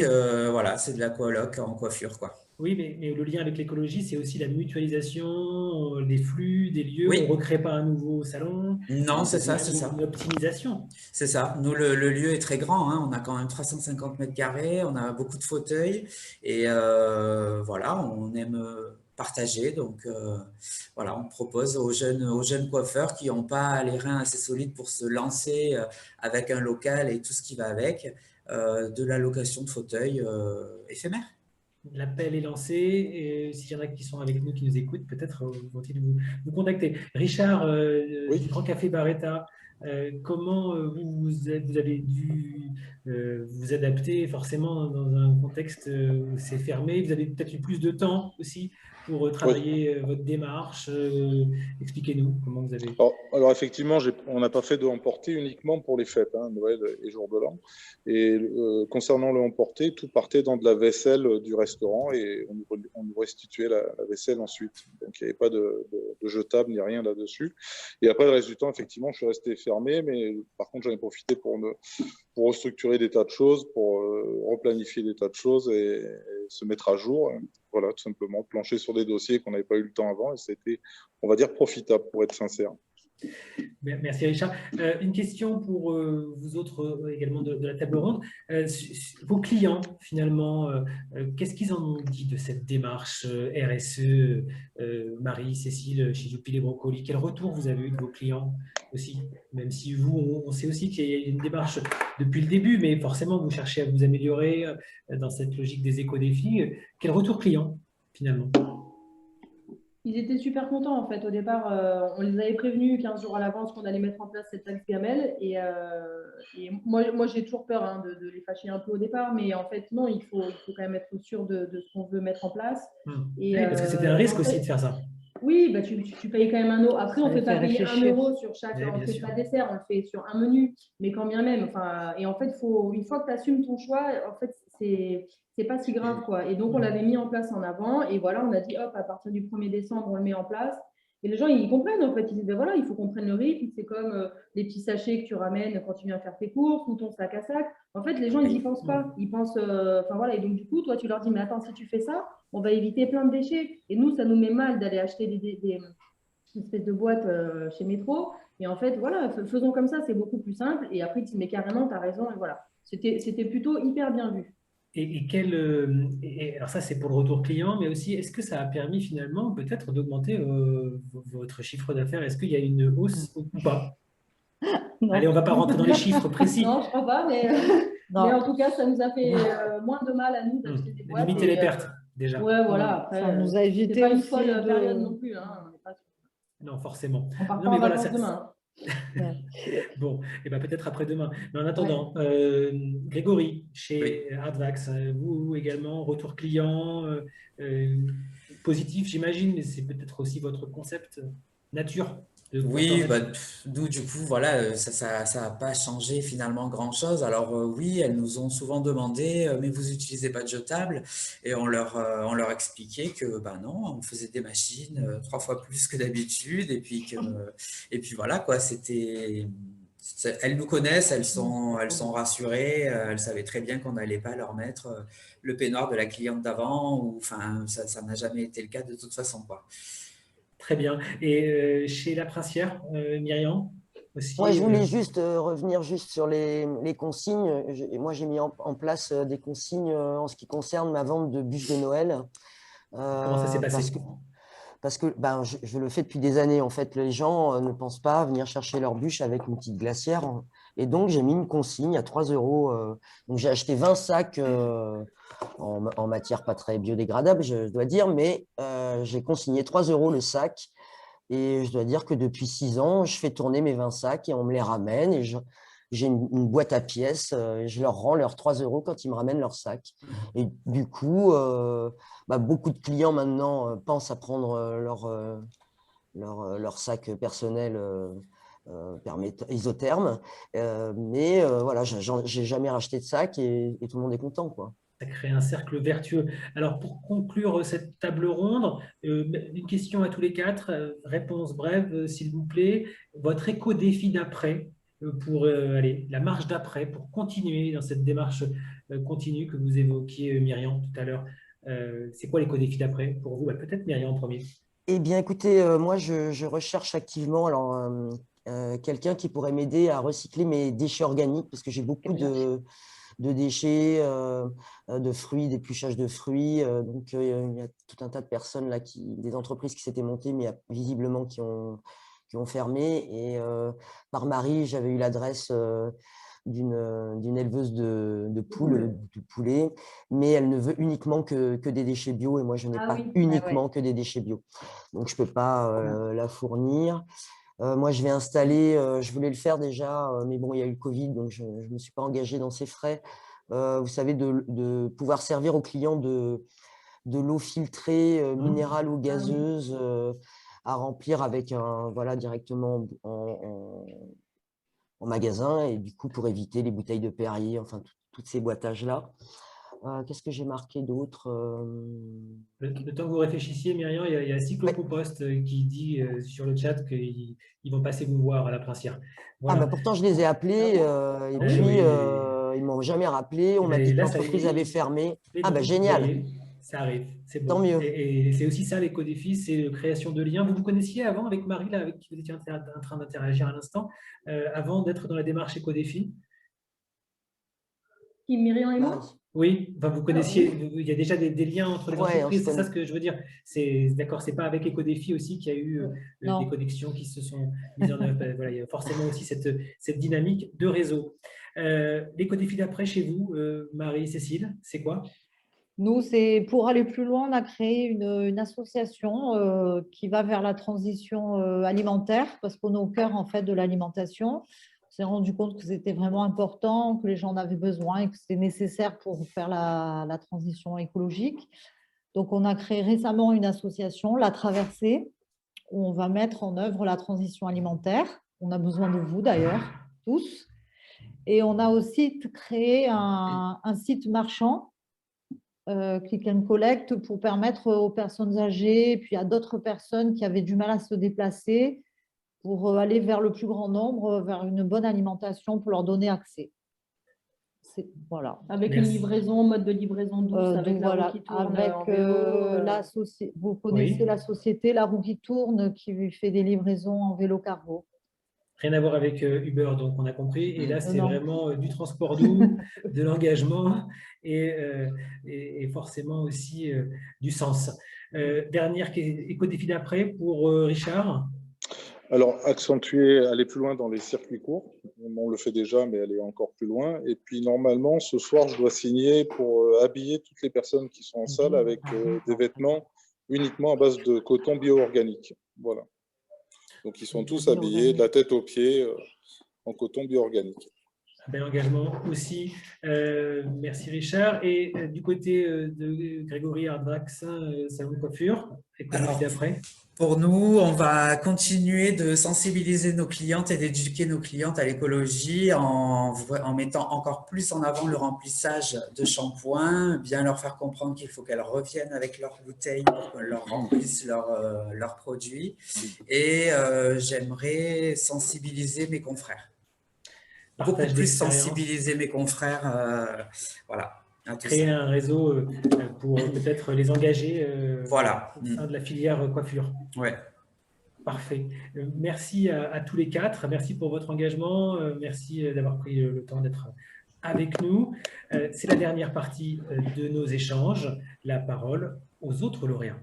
voilà, c'est de la coloc en coiffure, quoi. Oui, mais le lien avec l'écologie, c'est aussi la mutualisation des flux, des lieux. Oui. On ne recrée pas un nouveau salon. Non, c'est ça. Une optimisation. C'est ça. Nous, le lieu est très grand. Hein. On a quand même 350 mètres carrés. On a beaucoup de fauteuils. Et voilà, on aime partagé. Donc, voilà, on propose aux jeunes coiffeurs qui n'ont pas les reins assez solides pour se lancer avec un local et tout ce qui va avec, de la location de fauteuils éphémères. L'appel est lancé et s'il y en a qui sont avec nous, qui nous écoutent, peut-être vont-ils vous contacter. Richard, du Grand Café Barretta, comment vous avez dû vous adapter forcément dans un contexte où c'est fermé? Vous avez peut-être eu plus de temps aussi pour travailler votre démarche. Expliquez-nous comment vous avez… Alors effectivement, on n'a pas fait de emporter uniquement pour les fêtes, Noël et jour de l'an. Et concernant le emporter, tout partait dans de la vaisselle du restaurant et on nous restituait la vaisselle ensuite. Donc il n'y avait pas de jetable ni rien là-dessus. Et après, le reste du temps, effectivement, je suis resté fermé, mais par contre, j'en ai profité pour restructurer des tas de choses, pour replanifier des tas de choses et se mettre à jour. Voilà, tout simplement, plancher sur des dossiers qu'on n'avait pas eu le temps avant et c'était, on va dire, profitable pour être sincère. Merci Richard. Une question pour vous autres également de la table ronde. Vos clients, finalement, qu'est-ce qu'ils en ont dit de cette démarche RSE, Marie, Cécile, chez Youpi les Brocolis? Quel retour vous avez eu de vos clients aussi? Même si vous, on sait aussi qu'il y a une démarche depuis le début, mais forcément, vous cherchez à vous améliorer dans cette logique des éco-défis. Quel retour client, finalement? Ils étaient super contents en fait. Au départ, on les avait prévenus 15 jours à l'avance qu'on allait mettre en place cette taxe gamelle. Et moi j'ai toujours peur de les fâcher un peu au départ, mais en fait, non, il faut quand même être sûr de ce qu'on veut mettre en place. Et, oui, parce que c'était un risque aussi de faire ça. Oui, bah, tu payes quand même 1 euro. Après, on ne fait pas payer 1 euro sur chaque. On ne fait pas dessert, on le fait sur un menu, mais quand bien même. Et en fait, une fois que tu assumes ton choix, en fait, c'est pas si grave, quoi. Et donc, on l'avait mis en place en avant. Et voilà, on a dit, hop, à partir du 1er décembre, on le met en place. Et les gens, ils comprennent, en fait. Ils disent, ben voilà, il faut qu'on prenne le rythme. C'est comme les petits sachets que tu ramènes quand tu viens faire tes courses ou ton sac à sac. En fait, les gens, ils n'y pensent pas. Ils pensent, voilà. Et donc, du coup, toi, tu leur dis, mais attends, si tu fais ça, on va éviter plein de déchets. Et nous, ça nous met mal d'aller acheter des espèces de boîtes chez Métro. Et en fait, voilà, faisons comme ça, c'est beaucoup plus simple. Et après, tu dis, mais carrément, tu as raison. Et voilà. C'était plutôt hyper bien vu. Alors ça, c'est pour le retour client, mais aussi, est-ce que ça a permis finalement peut-être d'augmenter votre chiffre d'affaires? Est-ce qu'il y a une hausse ou pas? Allez, on ne va pas rentrer dans les chiffres précis. Non, je ne crois pas, mais en tout cas, ça nous a fait moins de mal à nous d'acheter des boîtes. Limiter les pertes, déjà. Ouais, voilà. Après, ça nous a évité pas une aussi folle période non plus. Non, forcément. On part pas en vacances demain. Bon, et ben peut-être après-demain. Mais en attendant, Grégory, chez Hardvax, vous également, retour client, positif, j'imagine, mais c'est peut-être aussi votre concept nature. Oui, nous, du coup, voilà, ça n'a pas changé finalement grand-chose. Alors oui, elles nous ont souvent demandé, mais vous n'utilisez pas de jetable? Et on leur expliquait que non, on faisait des machines 3 fois plus que d'habitude. Et puis voilà, quoi, elles nous connaissent, elles sont rassurées, elles savaient très bien qu'on n'allait pas leur mettre le peignoir de la cliente d'avant, ou enfin, ça n'a jamais été le cas de toute façon, quoi. Très bien. Et chez La Princière, Myriam aussi, moi, je voulais juste revenir sur les consignes. Moi, j'ai mis en place des consignes en ce qui concerne ma vente de bûches de Noël. Comment ça s'est passé? Parce que je le fais depuis des années. En fait, les gens ne pensent pas venir chercher leur bûche avec une petite glacière. Et donc, j'ai mis une consigne à 3 euros. Donc, j'ai acheté 20 sacs en matière pas très biodégradable, je dois dire, mais j'ai consigné 3 euros le sac. Et je dois dire que depuis 6 ans, je fais tourner mes 20 sacs et on me les ramène. Et j'ai une boîte à pièces et je leur rends leurs 3 euros quand ils me ramènent leur sac. Et du coup, beaucoup de clients maintenant pensent à prendre leur sac personnel isotherme. Mais voilà, j'ai jamais racheté de sac et tout le monde est content, quoi. Ça crée un cercle vertueux. Alors, pour conclure cette table ronde, une question à tous les 4, réponse brève, s'il vous plaît. Votre éco-défi d'après, pour la marche d'après, pour continuer dans cette démarche continue que vous évoquiez, Myriam, tout à l'heure. C'est quoi l'éco-défi d'après pour vous? Peut-être Myriam en premier. Eh bien, écoutez, moi, je recherche activement quelqu'un qui pourrait m'aider à recycler mes déchets organiques, parce que j'ai beaucoup de déchets, de fruits, d'épluchage de fruits. Donc, il y a tout un tas de personnes, là, des entreprises qui s'étaient montées, mais visiblement qui ont fermé. Et par Marie, j'avais eu l'adresse d'une éleveuse de poules, de poulets, mais elle ne veut uniquement que des déchets bio, et moi, je n'ai pas uniquement que des déchets bio. Donc, je ne peux pas la fournir. Moi, je vais installer, je voulais le faire déjà, mais bon, il y a eu le Covid, donc je ne me suis pas engagée dans ces frais. Vous savez, de pouvoir servir aux clients de l'eau filtrée, minérale ou gazeuse, à remplir avec directement en magasin, et du coup, pour éviter les bouteilles de Perrier, enfin, toutes ces boîtages-là. Qu'est-ce que j'ai marqué d'autre? Le temps que vous réfléchissiez, Myriam, il y a Cyclocompost qui dit sur le chat qu'ils vont passer vous voir à la Princière. Voilà. Ah bah pourtant, je les ai appelés et puis ils ne m'ont jamais rappelé. On m'a dit que l'entreprise avait fermé. Ah bah génial. Ça arrive, c'est bon. Tant mieux. Et c'est aussi ça, l'éco-défi, c'est la création de liens. Vous vous connaissiez avant avec Marie, là, avec qui vous étiez en train d'interagir à l'instant, avant d'être dans la démarche éco-défi? Qui, Myriam et moi? Oui, enfin, vous connaissiez, il y a déjà des liens entre les entreprises, c'est ça ce que je veux dire. D'accord, c'est pas avec Éco-Défi aussi qu'il y a eu des connexions qui se sont mises en œuvre. Voilà, il y a forcément aussi cette dynamique de réseau. L'éco-Défi d'après chez vous, Marie-Cécile, c'est quoi? Nous, c'est pour aller plus loin, on a créé une association qui va vers la transition alimentaire, parce qu'on est au cœur en fait de l'alimentation. On s'est rendu compte que c'était vraiment important, que les gens en avaient besoin et que c'était nécessaire pour faire la transition écologique. Donc, on a créé récemment une association, La Traversée, où on va mettre en œuvre la transition alimentaire. On a besoin de vous d'ailleurs, tous. Et on a aussi créé un site marchand, Click and Collect, pour permettre aux personnes âgées et puis à d'autres personnes qui avaient du mal à se déplacer, pour aller vers le plus grand nombre, vers une bonne alimentation, pour leur donner accès. Voilà. Avec une livraison, mode de livraison douce, avec la roue qui tourne en vélo. Vous connaissez la société La Roue qui tourne, qui fait des livraisons en vélo cargo. Rien à voir avec Uber, donc on a compris. Et là, c'est vraiment du transport doux, de l'engagement et forcément aussi du sens. Dernière éco-défi d'après pour Richard. Alors, accentuer, aller plus loin dans les circuits courts. On le fait déjà, mais aller encore plus loin. Et puis, normalement, ce soir, je dois signer pour habiller toutes les personnes qui sont en salle avec des vêtements uniquement à base de coton bio-organique. Voilà. Donc, ils sont tous habillés de la tête aux pieds en coton bio-organique. Un bel engagement aussi. Merci Richard. Et du côté de Grégory Ardraxin, Salon de Coiffure, alors, après. Pour nous, on va continuer de sensibiliser nos clientes et d'éduquer nos clientes à l'écologie en mettant encore plus en avant le remplissage de shampoing, bien leur faire comprendre qu'il faut qu'elles reviennent avec leurs bouteilles pour qu'on leur remplisse leurs produits. Et j'aimerais sensibiliser mes confrères. Beaucoup plus sensibiliser mes confrères, voilà. Créer un réseau pour peut-être les engager voilà. au sein de la filière coiffure. Ouais. Parfait. Merci à tous les quatre. Merci pour votre engagement. Merci d'avoir pris le temps d'être avec nous. C'est la dernière partie de nos échanges. La parole aux autres lauréats.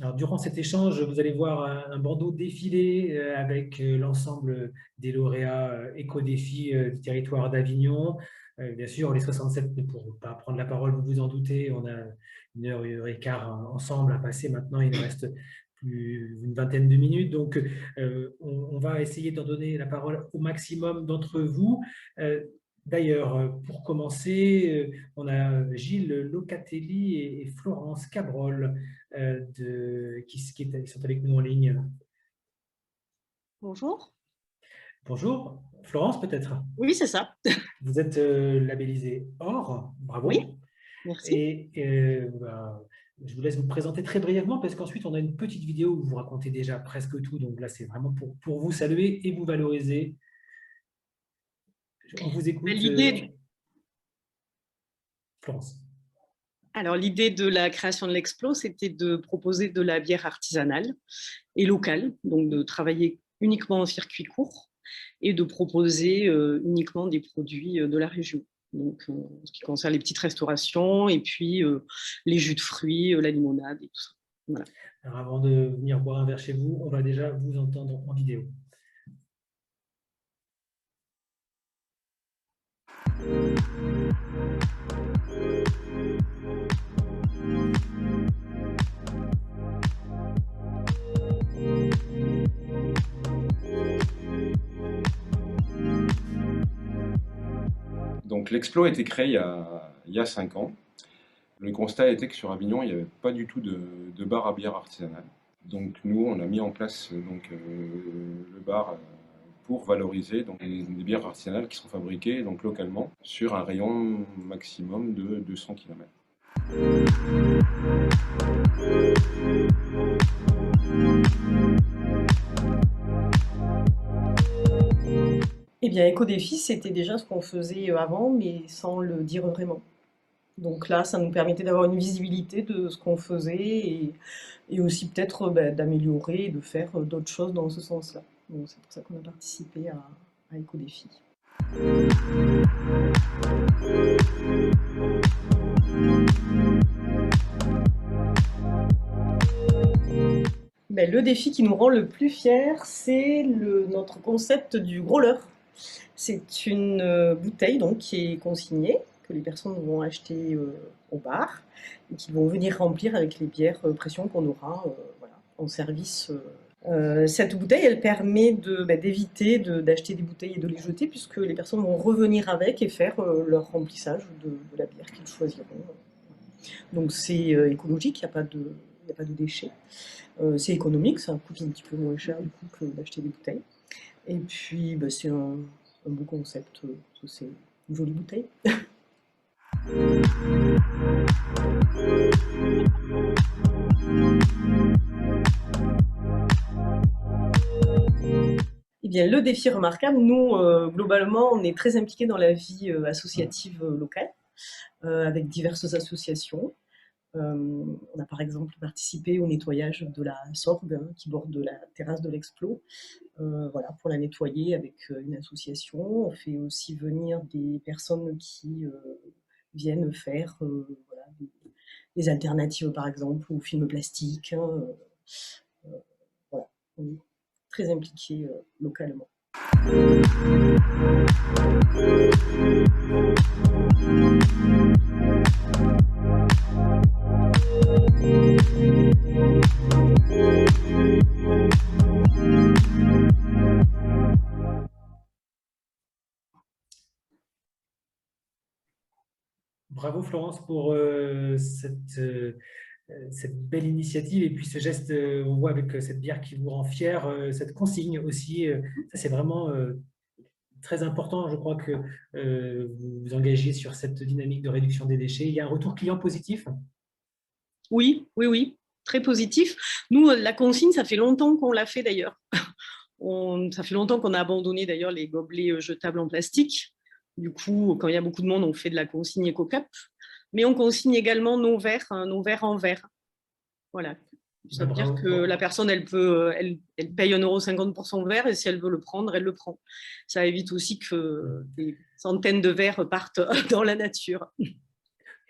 Alors, durant cet échange, vous allez voir un bandeau défilé avec l'ensemble des lauréats éco-défi du territoire d'Avignon. Bien sûr, les 67 ne pourront pas prendre la parole, vous vous en doutez. On a 1h15 ensemble à passer maintenant. Il nous reste plus une vingtaine de minutes. Donc, on va essayer d'en donner la parole au maximum d'entre vous. D'ailleurs, pour commencer, on a Gilles Locatelli et Florence Cabrol qui sont avec nous en ligne. Bonjour. Bonjour. Florence, peut-être? Oui, c'est ça. Vous êtes labellisée Or. Bravo. Oui, merci. Et je vous laisse vous présenter très brièvement parce qu'ensuite, on a une petite vidéo où vous racontez déjà presque tout. Donc là, c'est vraiment pour vous saluer et vous valoriser. On vous écoute. L'idée Florence. Alors, l'idée de la création de l'Explo, c'était de proposer de la bière artisanale et locale, donc de travailler uniquement en circuit court et de proposer uniquement des produits de la région. Donc, en ce qui concerne les petites restaurations et puis les jus de fruits, la limonade et tout ça. Voilà. Alors, avant de venir boire un verre chez vous, on va déjà vous entendre en vidéo. Donc l'Explo a été créé il y a 5 ans. Le constat était que sur Avignon, il n'y avait pas du tout de bar à bière artisanale. Donc nous, on a mis en place le bar pour valoriser des bières artisanales qui sont fabriquées localement sur un rayon maximum de 200 km. Eh bien, Éco-Défi, c'était déjà ce qu'on faisait avant, mais sans le dire vraiment. Donc là, ça nous permettait d'avoir une visibilité de ce qu'on faisait et aussi peut-être d'améliorer et de faire d'autres choses dans ce sens-là. Donc c'est pour ça qu'on a participé à Éco-Défi. Le défi qui nous rend le plus fiers, c'est notre concept du growler. C'est une bouteille donc, qui est consignée, que les personnes vont acheter au bar et qui vont venir remplir avec les bières pression qu'on aura en service. Cette bouteille, elle permet d'éviter d'acheter des bouteilles et de les jeter puisque les personnes vont revenir avec et faire leur remplissage de la bière qu'ils choisiront. Donc c'est écologique, il n'y a pas de déchets. C'est économique, ça coûte un petit peu moins cher du coup que d'acheter des bouteilles. Et puis c'est un beau concept, c'est une jolie bouteille. Eh bien, le défi remarquable, nous, globalement, on est très impliqués dans la vie associative locale, avec diverses associations. On a par exemple participé au nettoyage de la Sorgue qui borde la terrasse de l'Explo, pour la nettoyer avec une association. On fait aussi venir des personnes qui viennent faire des alternatives par exemple aux films plastiques. On est très impliqués localement. Bravo Florence pour cette belle initiative et puis ce geste, on voit avec cette bière qui vous rend fier, cette consigne aussi, ça c'est vraiment très important. Je crois que vous vous engagez sur cette dynamique de réduction des déchets. Il y a un retour client positif? Oui, très positif. Nous, la consigne, ça fait longtemps qu'on l'a fait d'ailleurs. Ça fait longtemps qu'on a abandonné d'ailleurs les gobelets jetables en plastique. Du coup, quand il y a beaucoup de monde, on fait de la consigne Eco-Cup. Mais on consigne également nos verres en verre. Voilà. Ça veut dire que la personne, elle paye 1,50 € pour son verre et si elle veut le prendre, elle le prend. Ça évite aussi que des centaines de verres partent dans la nature.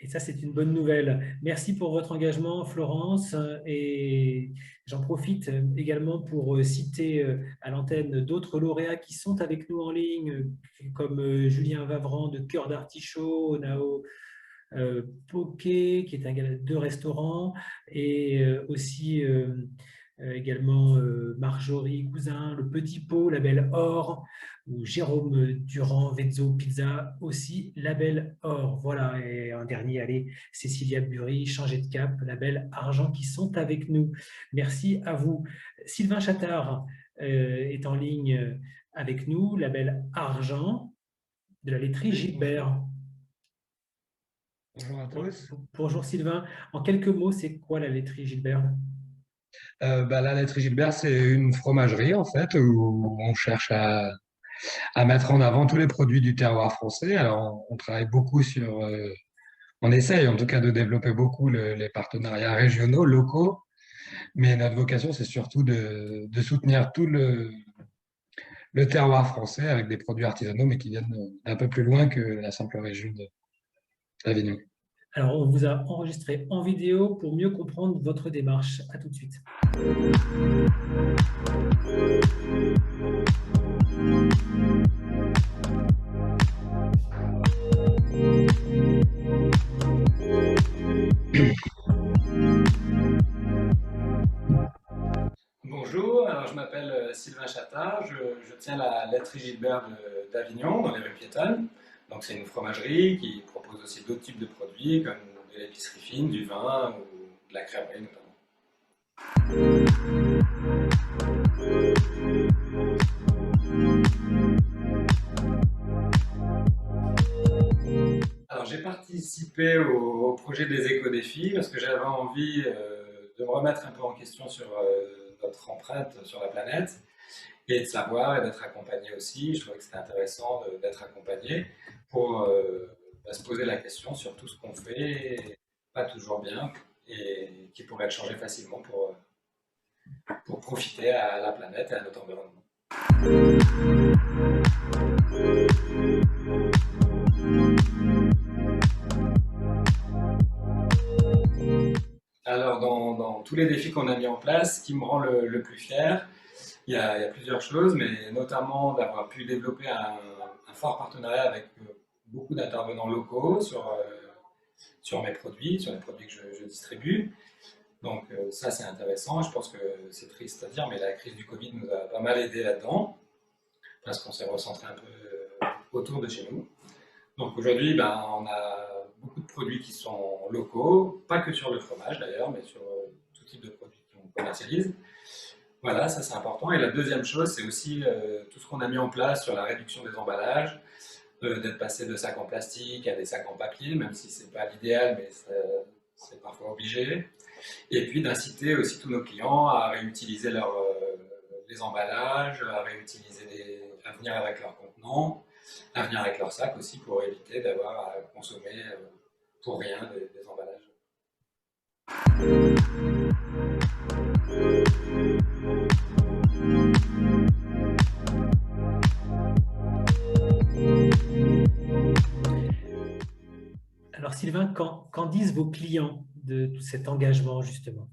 Et ça, c'est une bonne nouvelle. Merci pour votre engagement, Florence. Et j'en profite également pour citer à l'antenne d'autres lauréats qui sont avec nous en ligne, comme Julien Vavran de Cœur d'Artichaut, Nao Poké, qui est un gars de restaurant, et aussi également Marjorie Cousin, Le Petit Pot, label Or, ou Jérôme Durand, Vezzo Pizza, aussi label Or. Voilà, et un dernier, allez, Cécilia Bury, Changer de Cap, label Argent, qui sont avec nous. Merci à vous. Sylvain Chattard est en ligne avec nous, label Argent, de la laiterie Gilbert. Bonjour à tous. Bonjour Sylvain. En quelques mots, c'est quoi la laiterie Gilbert? La laiterie Gilbert, c'est une fromagerie en fait où on cherche à mettre en avant tous les produits du terroir français. Alors, on travaille beaucoup sur On essaye en tout cas de développer beaucoup les partenariats régionaux, locaux, mais notre vocation, c'est surtout de soutenir tout le terroir français avec des produits artisanaux, mais qui viennent d'un peu plus loin que la simple région d'Avignon. Alors, on vous a enregistré en vidéo pour mieux comprendre votre démarche. À tout de suite. Bonjour, alors je m'appelle Sylvain Chatin, je tiens la laiterie Gilbert d'Avignon, dans les rues piétonnes. Donc c'est une fromagerie qui propose aussi d'autres types de produits, comme de l'épicerie fine, du vin ou de la crèmerie notamment. Alors j'ai participé au projet des éco-défis parce que j'avais envie de me remettre un peu en question sur notre empreinte sur la planète et de savoir et d'être accompagné aussi. Je trouvais que c'était intéressant d'être accompagné pour se poser la question sur tout ce qu'on fait, pas toujours bien, et qui pourrait être changé facilement pour profiter à la planète et à notre environnement. Alors, dans tous les défis qu'on a mis en place, ce qui me rend le plus fier, il y a plusieurs choses, mais notamment d'avoir pu développer un fort partenariat avec beaucoup d'intervenants locaux sur mes produits, sur les produits que je distribue. Donc ça, c'est intéressant. Je pense que c'est triste à dire, mais la crise du Covid nous a pas mal aidé là-dedans, parce qu'on s'est recentré un peu autour de chez nous. Donc aujourd'hui, on a beaucoup de produits qui sont locaux, pas que sur le fromage d'ailleurs, mais sur tout type de produits qu'on commercialise. Voilà, ça c'est important. Et la deuxième chose, c'est aussi tout ce qu'on a mis en place sur la réduction des emballages, d'être passé de sacs en plastique à des sacs en papier, même si c'est pas l'idéal, mais c'est parfois obligé. Et puis d'inciter aussi tous nos clients à réutiliser les emballages, à venir avec leurs contenants, à venir avec leurs sacs aussi pour éviter d'avoir à consommer pour rien des emballages. Alors Sylvain, qu'en disent vos clients de tout cet engagement justement?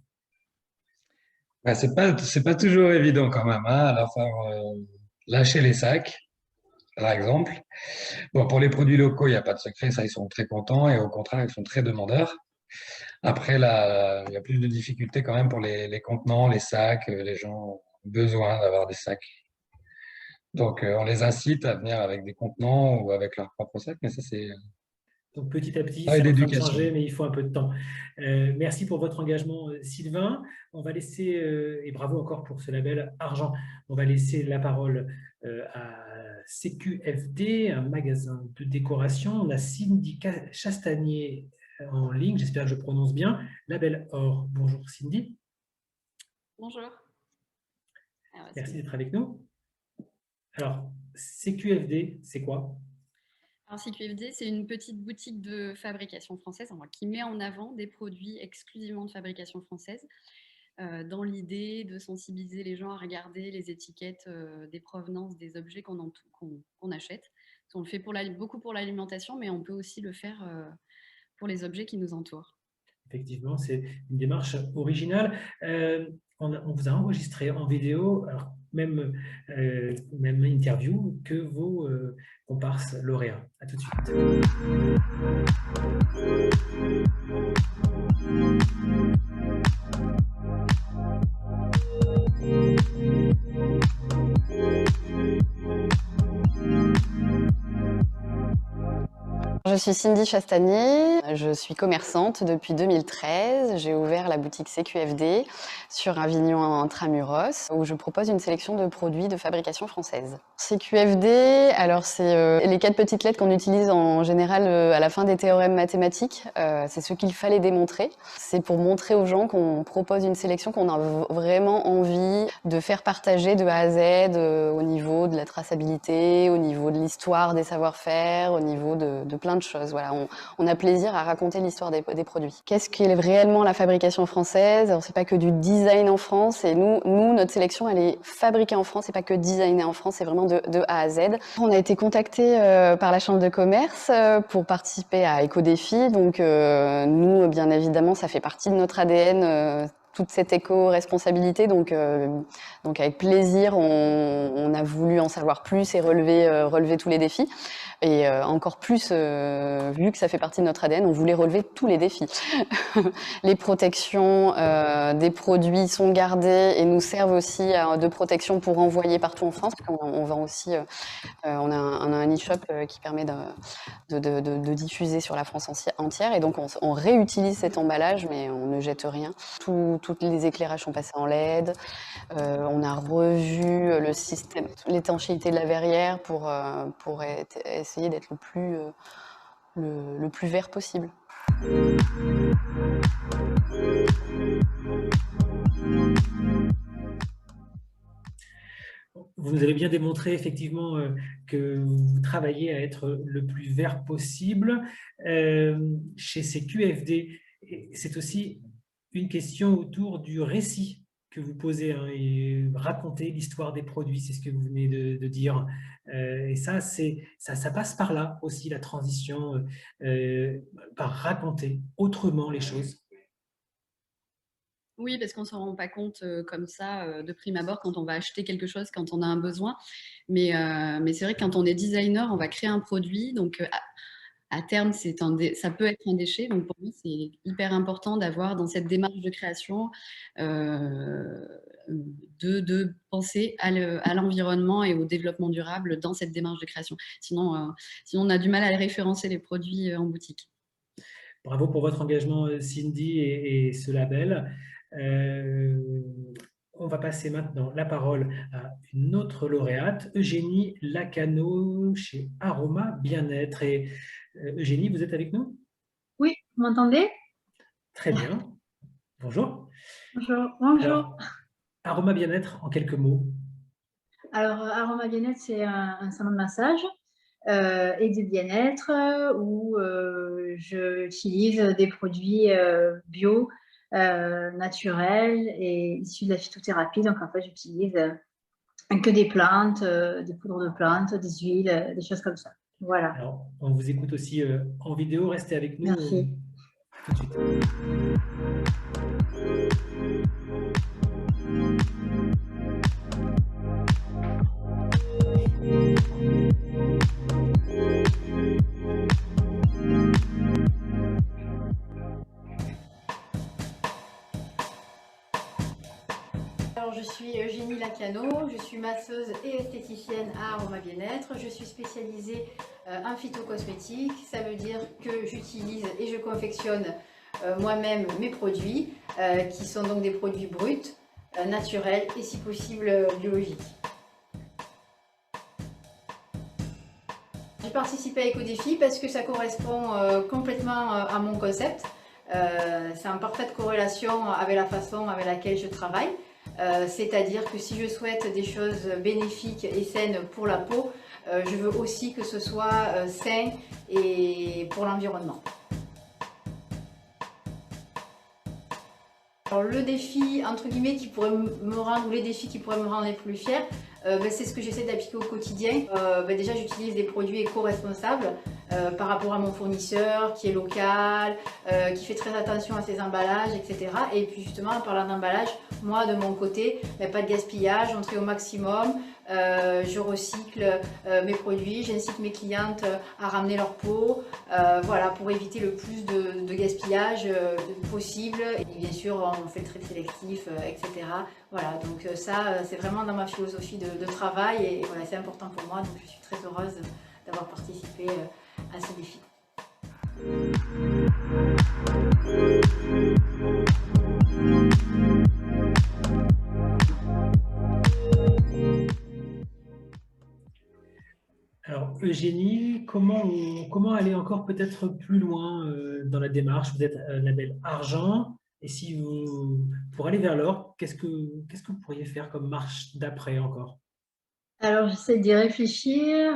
C'est pas toujours évident quand même, hein, à la fin, lâcher les sacs, par exemple. Bon, pour les produits locaux, il n'y a pas de secret, ça, ils sont très contents et au contraire, ils sont très demandeurs. Après, là, il y a plus de difficultés quand même pour les contenants, les sacs. Les gens ont besoin d'avoir des sacs. Donc, on les incite à venir avec des contenants ou avec leurs propres sacs, mais ça, c'est... Donc petit à petit, c'est en train de changer, mais il faut un peu de temps. Merci pour votre engagement, Sylvain. On va laisser, et bravo encore pour ce label argent, on va laisser la parole à CQFD, un magasin de décoration. On a Cindy Chastanier en ligne, j'espère que je prononce bien. Label Or. Bonjour Cindy. Bonjour. Merci d'être avec nous. Alors, CQFD, c'est quoi ? Alors, CQFD, c'est une petite boutique de fabrication française qui met en avant des produits exclusivement de fabrication française dans l'idée de sensibiliser les gens à regarder les étiquettes des provenances des objets qu'on achète. On le fait beaucoup pour l'alimentation, mais on peut aussi le faire pour les objets qui nous entourent. Effectivement, c'est une démarche originale. On vous a enregistré en vidéo, alors même interview que vos comparses lauréats. À tout de suite. Je suis Cindy Chastanier, je suis commerçante depuis 2013. J'ai ouvert la boutique CQFD sur Avignon Intramuros où je propose une sélection de produits de fabrication française. CQFD, alors c'est les 4 petites lettres qu'on utilise en général à la fin des théorèmes mathématiques. C'est ce qu'il fallait démontrer. C'est pour montrer aux gens qu'on propose une sélection qu'on a vraiment envie de faire partager de A à Z au niveau de la traçabilité, au niveau de l'histoire des savoir-faire, au niveau de plein plein de choses. Voilà, on a plaisir à raconter l'histoire des produits. Qu'est-ce qu'est réellement la fabrication française? Alors, c'est pas que du design en France, et nous, notre sélection, elle est fabriquée en France, c'est pas que designée en France, c'est vraiment de A à Z. On a été contacté par la Chambre de commerce pour participer à Éco-Défi. Donc, nous, bien évidemment, ça fait partie de notre ADN, toute cette éco-responsabilité. Donc avec plaisir, on a voulu en savoir plus et relever tous les défis. Et encore plus, vu que ça fait partie de notre ADN, on voulait relever tous les défis. Les protections des produits sont gardées et nous servent aussi de protection pour envoyer partout en France. On vend aussi, on a un e-shop qui permet de diffuser sur la France entière. Et donc, on réutilise cet emballage, mais on ne jette rien. Tous les éclairages sont passés en LED. On a revu le système, l'étanchéité de la verrière pour essayer d'être le plus vert possible. Vous nous avez bien démontré effectivement que vous travaillez à être le plus vert possible. Chez ces QFD, c'est aussi une question autour du récit que vous posez, hein, et raconter l'histoire des produits, c'est ce que vous venez de dire. Et ça passe par là aussi, la transition, par raconter autrement les choses. Oui, parce qu'on ne s'en rend pas compte comme ça de prime abord quand on va acheter quelque chose, quand on a un besoin. Mais c'est vrai que quand on est designer, on va créer un produit. Donc, à terme, ça peut être un déchet. Donc, pour nous, c'est hyper important d'avoir dans cette démarche de création de penser à l'environnement et au développement durable dans cette démarche de création. Sinon, on a du mal à référencer les produits en boutique. Bravo pour votre engagement, Cindy, et ce label. On va passer maintenant la parole à une autre lauréate, Eugénie Lacano, chez Aroma Bien-être. Et Eugénie, vous êtes avec nous? Oui, vous m'entendez? Très bien. Bonjour. Bonjour. Bonjour. Alors, Aroma Bien-être, en quelques mots. Alors, Aroma Bien-être, c'est un salon de massage et de bien-être où j'utilise des produits bio, naturels et issus de la phytothérapie. Donc, en fait, j'utilise que des plantes, des poudres de plantes, des huiles, des choses comme ça. Voilà. Alors, on vous écoute aussi en vidéo. Restez avec nous. Merci. Tout de suite. Alors, je suis Eugénie Lacano, je suis masseuse et esthéticienne à Aroma Bien-être. Je suis spécialisée en phytocosmétiques, ça veut dire que j'utilise et je confectionne moi-même mes produits, qui sont donc des produits bruts, naturels et si possible biologiques. J'ai participé à Éco-Défi parce que ça correspond complètement à mon concept. C'est en parfaite corrélation avec la façon avec laquelle je travaille. C'est-à-dire que si je souhaite des choses bénéfiques et saines pour la peau, je veux aussi que ce soit sain et pour l'environnement. Alors le défi, entre guillemets, qui pourrait me rendre, ou les défis qui pourraient me rendre les plus fiers, c'est ce que j'essaie d'appliquer au quotidien. Déjà, j'utilise des produits éco-responsables par rapport à mon fournisseur qui est local, qui fait très attention à ses emballages, etc. Et puis justement, en parlant d'emballage, moi de mon côté, pas de gaspillage, on trie au maximum, je recycle mes produits, j'incite mes clientes à ramener leur pot, voilà, pour éviter le plus de gaspillage possible. Et bien sûr, on fait le tri sélectif, etc. Voilà, donc ça, c'est vraiment dans ma philosophie de travail et voilà, c'est important pour moi, donc je suis très heureuse d'avoir participé à ce défi. Alors, Eugénie, comment aller encore peut-être plus loin dans la démarche? Vous êtes label argent, et si pour aller vers l'or, qu'est-ce que vous pourriez faire comme marche d'après encore? Alors, j'essaie d'y réfléchir.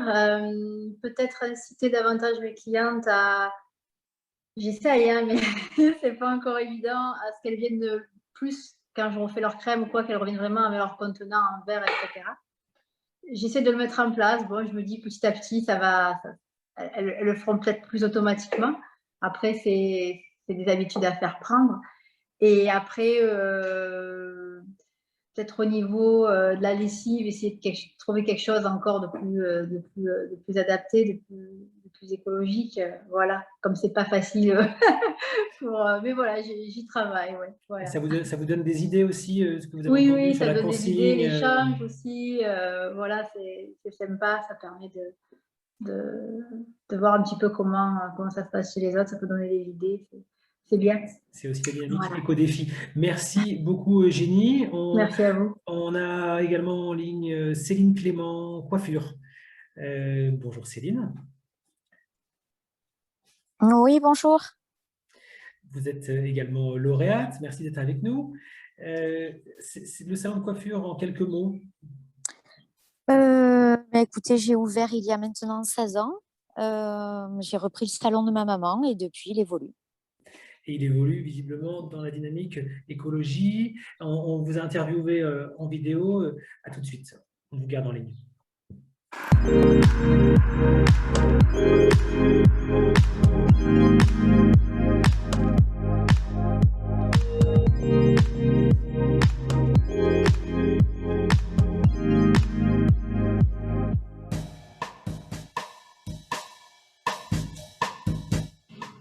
Peut-être inciter davantage mes clientes à... J'essaye, hein, mais c'est pas encore évident, à ce qu'elles viennent de plus, quand je refais leur crème ou quoi, qu'elles reviennent vraiment avec leur contenant en verre, etc. J'essaie de le mettre en place. Bon, je me dis petit à petit, elles le feront peut-être plus automatiquement. Après, c'est des habitudes à faire prendre. Et après, peut-être au niveau de la lessive, essayer de trouver quelque chose encore de plus adapté, de plus écologique. Voilà, comme c'est pas facile. Mais voilà, j'y travaille. Ouais, voilà. Ça vous donne des idées aussi, ce que vous avez Oui, entendu oui, sur ça la donne des idées, consigne l'échange aussi. Voilà, c'est sympa, ça permet de voir un petit peu comment ça se passe chez les autres, ça peut donner des idées. C'est bien. C'est aussi la dynamique Voilà. éco-défi. Merci beaucoup, Eugénie. Merci à vous. On a également en ligne Céline Clément, coiffure. Bonjour Céline. Oui, bonjour. Vous êtes également lauréate. Merci d'être avec nous. C'est le salon de coiffure en quelques mots. Écoutez, j'ai ouvert il y a maintenant 16 ans. J'ai repris le salon de ma maman et depuis, il évolue. Et il évolue visiblement dans la dynamique écologie. On vous a interviewé en vidéo. À tout de suite. On vous garde en ligne.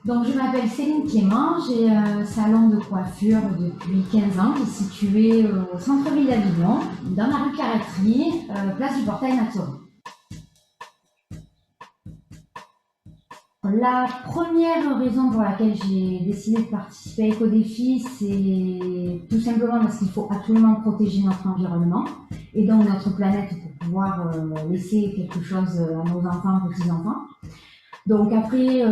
Donc, je m'appelle Céline Clément, j'ai un salon de coiffure depuis 15 ans qui est situé au centre-ville d'Avignon, dans la rue Carreterie, place du Portail Natural. La première raison pour laquelle j'ai décidé de participer à Éco-Défi, c'est tout simplement parce qu'il faut absolument protéger notre environnement et donc notre planète pour pouvoir laisser quelque chose à nos enfants, petits-enfants. Donc après,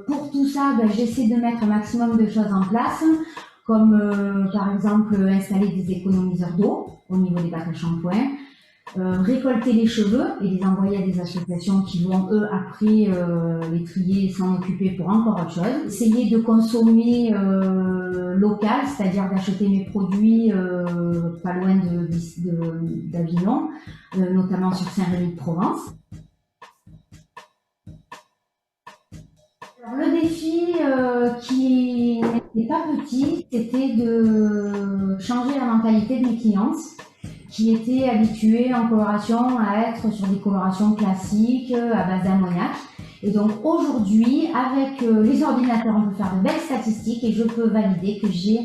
pour tout ça, j'essaie de mettre un maximum de choses en place, comme par exemple installer des économiseurs d'eau au niveau des bacs à shampoing, récolter les cheveux et les envoyer à des associations qui vont, eux, après les trier et s'en occuper pour encore autre chose. Essayer de consommer local, c'est-à-dire d'acheter mes produits pas loin d'Avignon, notamment sur Saint-Rémy-de-Provence. Le défi qui n'était pas petit, c'était de changer la mentalité de mes clientes qui étaient habituées en coloration à être sur des colorations classiques à base d'ammoniac. Et donc aujourd'hui, avec les ordinateurs, on peut faire de belles statistiques et je peux valider que j'ai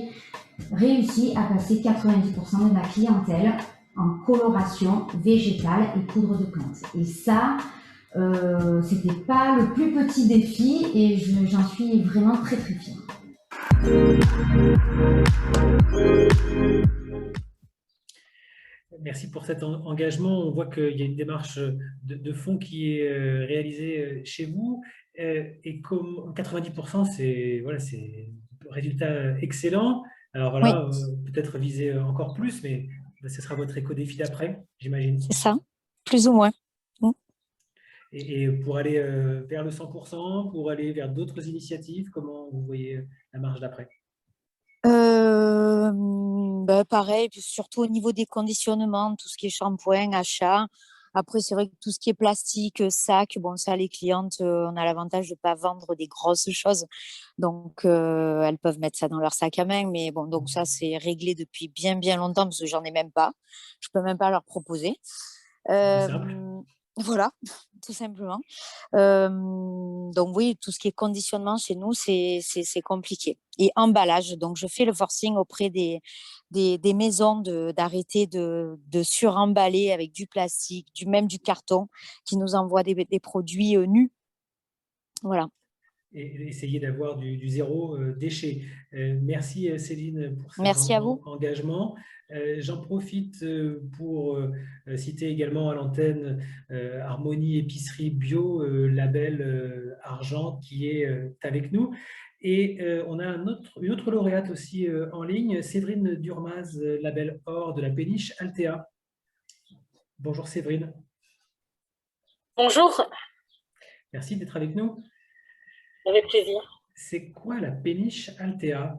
réussi à passer 90% de ma clientèle en coloration végétale et poudre de plantes. Et ça, c'était pas le plus petit défi et j'en suis vraiment très très fière. Merci pour cet engagement. On voit qu'il y a une démarche de fond qui est réalisée chez vous. Et comme 90%, c'est un résultat excellent. Alors voilà, oui. Peut-être viser encore plus, mais ce sera votre éco-défi d'après, j'imagine. C'est ça, plus ou moins. Et pour aller vers le 100%, pour aller vers d'autres initiatives, comment vous voyez la marche d'après? Pareil, surtout au niveau des conditionnements, tout ce qui est shampoing, achat. Après, c'est vrai que tout ce qui est plastique, sac, bon, ça, les clientes, on a l'avantage de ne pas vendre des grosses choses. Donc, elles peuvent mettre ça dans leur sac à main. Mais bon, donc ça, c'est réglé depuis bien, bien longtemps parce que j'en ai même pas. Je ne peux même pas leur proposer. Voilà, tout simplement. Donc oui, tout ce qui est conditionnement chez nous, c'est compliqué. Et emballage, donc je fais le forcing auprès des maisons d'arrêter de suremballer avec du plastique, même du carton, qui nous envoient des produits nus. Voilà. Et essayer d'avoir du zéro déchet. Merci Céline pour cet engagement. J'en profite pour citer également à l'antenne Harmonie Épicerie Bio, label argent qui est avec nous. Et on a une autre lauréate aussi en ligne, Séverine Durmaz, label or de la péniche Altea. Bonjour Séverine. Bonjour, Merci d'être avec nous. avec plaisir. C'est quoi la péniche Altea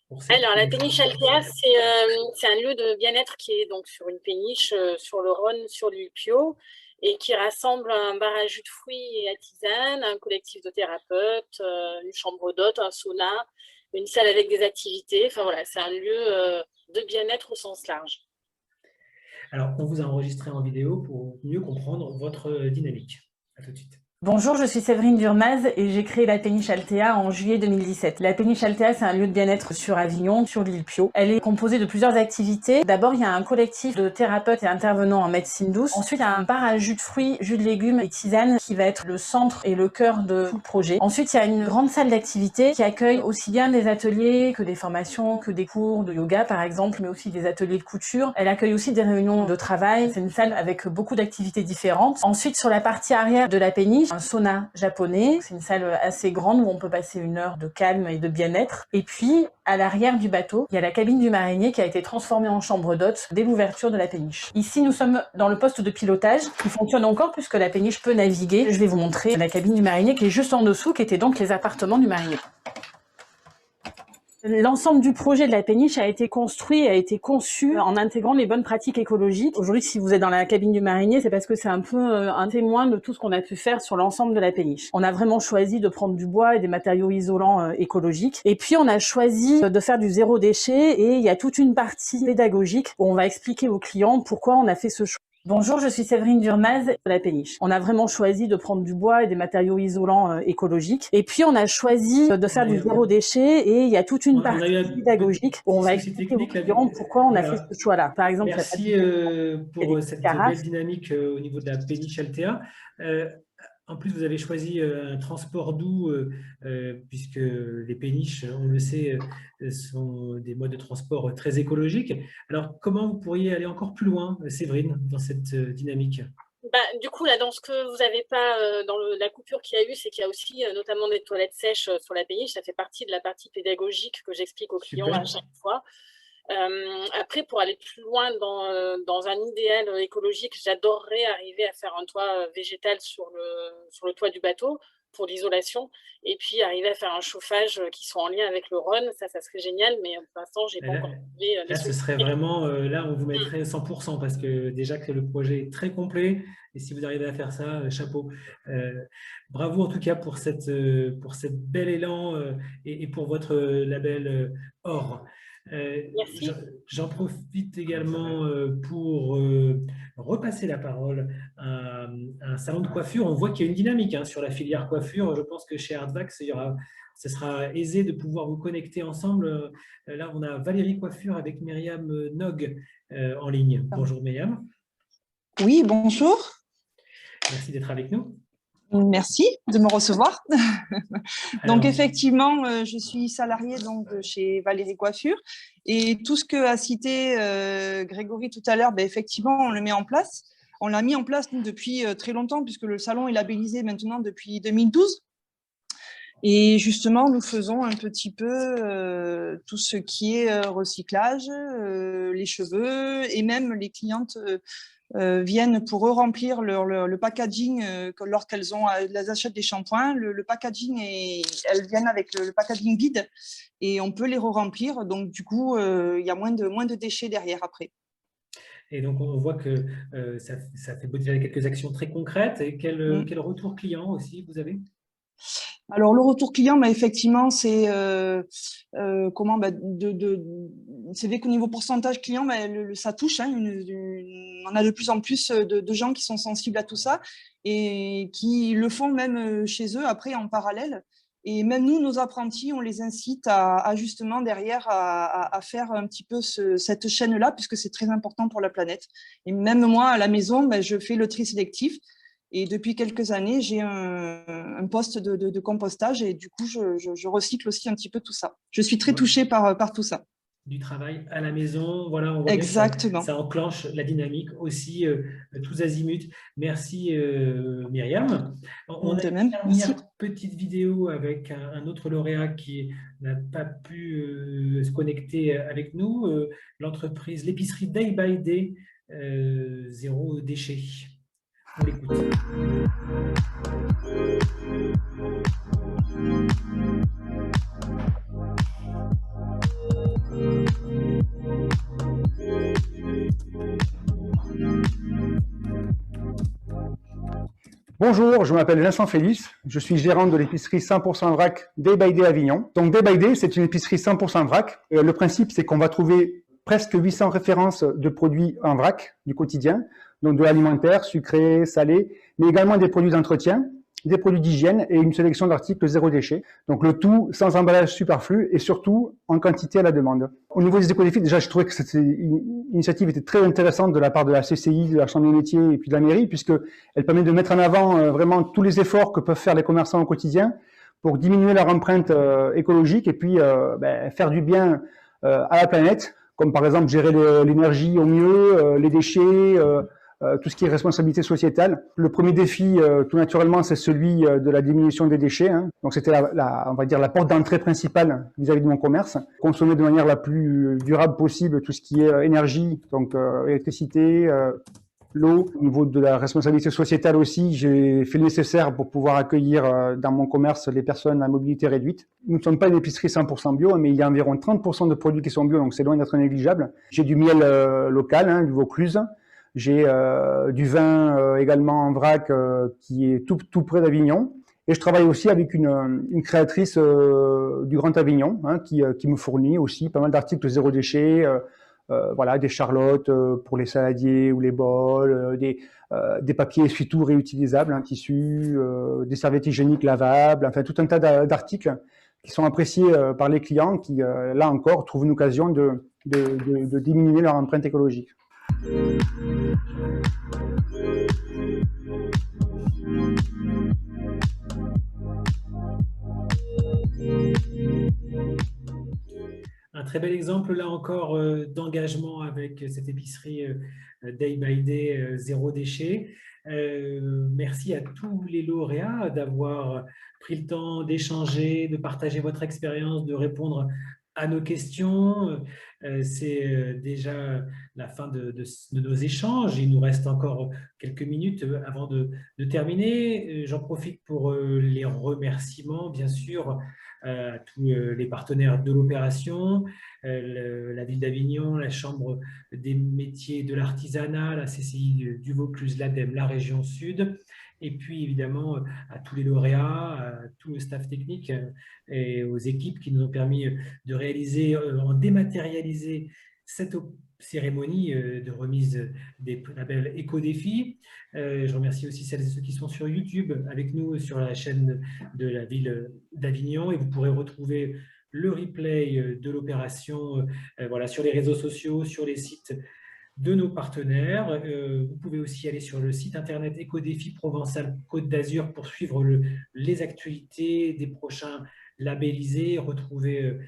pour Alors, la cette- péniche Altea, c'est un lieu de bien-être qui est donc sur une péniche, sur le Rhône, sur l'île Pio, et qui rassemble un bar à jus de fruits et à tisane, un collectif de thérapeutes, une chambre d'hôtes, un sauna, une salle avec des activités. Enfin voilà, c'est un lieu de bien-être au sens large. Alors, on vous a enregistré en vidéo pour mieux comprendre votre dynamique. À tout de suite. Bonjour, je suis Séverine Durmaz et j'ai créé la péniche Altea en juillet 2017. La péniche Altea, c'est un lieu de bien-être sur Avignon, sur l'île Pio. Elle est composée de plusieurs activités. D'abord, il y a un collectif de thérapeutes et intervenants en médecine douce. Ensuite, il y a un bar à jus de fruits, jus de légumes et tisane qui va être le centre et le cœur de tout le projet. Ensuite, il y a une grande salle d'activité qui accueille aussi bien des ateliers que des formations, que des cours de yoga par exemple, mais aussi des ateliers de couture. Elle accueille aussi des réunions de travail. C'est une salle avec beaucoup d'activités différentes. Ensuite, sur la partie arrière de la péniche, un sauna japonais. C'est une salle assez grande où on peut passer une heure de calme et de bien-être. Et puis, à l'arrière du bateau, il y a la cabine du marinier qui a été transformée en chambre d'hôtes dès l'ouverture de la péniche. Ici, nous sommes dans le poste de pilotage qui fonctionne encore puisque la péniche peut naviguer. Je vais vous montrer la cabine du marinier qui est juste en dessous, qui étaient donc les appartements du marinier. L'ensemble du projet de la péniche a été construit, a été conçu en intégrant les bonnes pratiques écologiques. Aujourd'hui, si vous êtes dans la cabine du marinier, c'est parce que c'est un peu un témoin de tout ce qu'on a pu faire sur l'ensemble de la péniche. On a vraiment choisi de prendre du bois et des matériaux isolants écologiques. Et puis, on a choisi de faire du zéro déchet et il y a toute une partie pédagogique où on va expliquer aux clients pourquoi on a fait ce choix. Bonjour, je suis Séverine Durmaz de la péniche. On a vraiment choisi de prendre du bois et des matériaux isolants écologiques. Et puis, on a choisi de faire du zéro déchet et il y a toute une partie pédagogique où on va expliquer aux clients pourquoi on a fait ce choix-là. Par exemple, merci pour cette belle dynamique au niveau de la péniche Altea. En plus, vous avez choisi un transport doux, puisque les péniches, on le sait, sont des modes de transport très écologiques. Alors, comment vous pourriez aller encore plus loin, Séverine, dans cette dynamique? Du coup, là, dans ce que vous n'avez pas, dans la coupure qu'il y a eu, c'est qu'il y a aussi notamment des toilettes sèches sur la péniche. Ça fait partie de la partie pédagogique que j'explique aux clients à chaque fois. Après, pour aller plus loin dans un idéal écologique, j'adorerais arriver à faire un toit végétal sur le toit du bateau pour l'isolation, et puis arriver à faire un chauffage qui soit en lien avec le Rhône. Ça serait génial, mais pour l'instant, j'ai pas encore trouvé Là, ce serait vraiment, là, on vous mettrait 100%, parce que déjà que le projet est très complet, et si vous arrivez à faire ça, chapeau. Bravo en tout cas pour cette bel élan et pour votre label or. J'en profite également pour repasser la parole à un salon de coiffure. On voit qu'il y a une dynamique sur la filière coiffure. Je pense que chez Artvax, ce sera aisé de pouvoir vous connecter ensemble. Là, on a Valérie Coiffure avec Myriam Nog en ligne. Bonjour Myriam. Oui, bonjour. Merci d'être avec nous. Merci de me recevoir. Donc effectivement, je suis salariée donc, chez Valérie Coiffure et tout ce que a cité Grégory tout à l'heure, effectivement, on le met en place. On l'a mis en place nous, depuis très longtemps puisque le salon est labellisé maintenant depuis 2012. Et justement, nous faisons un petit peu tout ce qui est recyclage, les cheveux et même les clientes viennent pour remplir le packaging lorsqu'elles achètent des shampoings. Le packaging, elles viennent avec le packaging vide et on peut les re-remplir. Donc, du coup, il y a moins de déchets derrière après. Et donc, on voit que ça fait déjà quelques actions très concrètes. Et quel retour client aussi vous avez? Alors, le retour client, effectivement, c'est c'est vrai qu'au niveau pourcentage client, ça touche. On a de plus en plus de gens qui sont sensibles à tout ça et qui le font même chez eux après en parallèle. Et même nous, nos apprentis, on les incite à justement derrière à faire un petit peu cette chaîne-là, puisque c'est très important pour la planète. Et même moi, à la maison, je fais le tri sélectif. Et depuis quelques années, j'ai un poste de compostage et du coup, je recycle aussi un petit peu tout ça. Je suis très touchée par tout ça. Du travail à la maison, voilà, on voit exactement. Que ça enclenche la dynamique aussi, tous azimuts. Merci Myriam. On a une dernière petite vidéo avec un autre lauréat qui n'a pas pu se connecter avec nous, l'entreprise, l'épicerie Day by Day, zéro déchet. On l'écoute. Bonjour, je m'appelle Vincent Félix, je suis gérant de l'épicerie 100% vrac Day by Day Avignon. Donc Day by Day, c'est une épicerie 100% vrac. Le principe, c'est qu'on va trouver presque 800 références de produits en vrac du quotidien, donc de l'alimentaire, sucré, salé, mais également des produits d'entretien, des produits d'hygiène et une sélection d'articles zéro déchet. Donc le tout sans emballage superflu et surtout en quantité à la demande. Au niveau des éco-défis, déjà je trouvais que cette initiative était très intéressante de la part de la CCI, de la Chambre des métiers et puis de la mairie, puisqu'elle permet de mettre en avant vraiment tous les efforts que peuvent faire les commerçants au quotidien pour diminuer leur empreinte écologique et puis faire du bien à la planète, comme par exemple gérer l'énergie au mieux, les déchets, tout ce qui est responsabilité sociétale. Le premier défi, tout naturellement, c'est celui de la diminution des déchets. Donc c'était on va dire la porte d'entrée principale vis-à-vis de mon commerce. Consommer de manière la plus durable possible tout ce qui est énergie, donc électricité, l'eau. Au niveau de la responsabilité sociétale aussi, j'ai fait le nécessaire pour pouvoir accueillir dans mon commerce les personnes à mobilité réduite. Nous ne sommes pas une épicerie 100% bio, mais il y a environ 30% de produits qui sont bio, donc c'est loin d'être négligeable. J'ai du miel local, du Vaucluse. J'ai du vin également en vrac qui est tout près d'Avignon. Et je travaille aussi avec une créatrice du Grand Avignon qui me fournit aussi pas mal d'articles zéro déchet, voilà, des charlottes pour les saladiers ou les bols, des papiers essuie-tout réutilisables, tissus, des serviettes hygiéniques lavables, enfin tout un tas d'articles qui sont appréciés par les clients qui, là encore, trouvent une occasion de diminuer leur empreinte écologique. Un très bel exemple, là encore, d'engagement avec cette épicerie Day by Day zéro déchet. Merci à tous les lauréats d'avoir pris le temps d'échanger, de partager votre expérience, de répondre à nos questions. C'est déjà la fin de nos échanges. Il nous reste encore quelques minutes avant de terminer. J'en profite pour les remerciements, bien sûr, à tous les partenaires de l'opération, la ville d'Avignon, la Chambre des métiers de l'artisanat, la CCI du Vaucluse, l'ADEME, la région Sud, et puis évidemment à tous les lauréats, à tout le staff technique et aux équipes qui nous ont permis de réaliser, en dématérialisé cette cérémonie de remise des labels Éco-Défi. Je remercie aussi celles et ceux qui sont sur YouTube avec nous sur la chaîne de la ville d'Avignon, et vous pourrez retrouver le replay de l'opération voilà, sur les réseaux sociaux, sur les sites de nos partenaires. Vous pouvez aussi aller sur le site internet Éco-Défi Provençal Côte d'Azur pour suivre les actualités des prochains labellisés, retrouver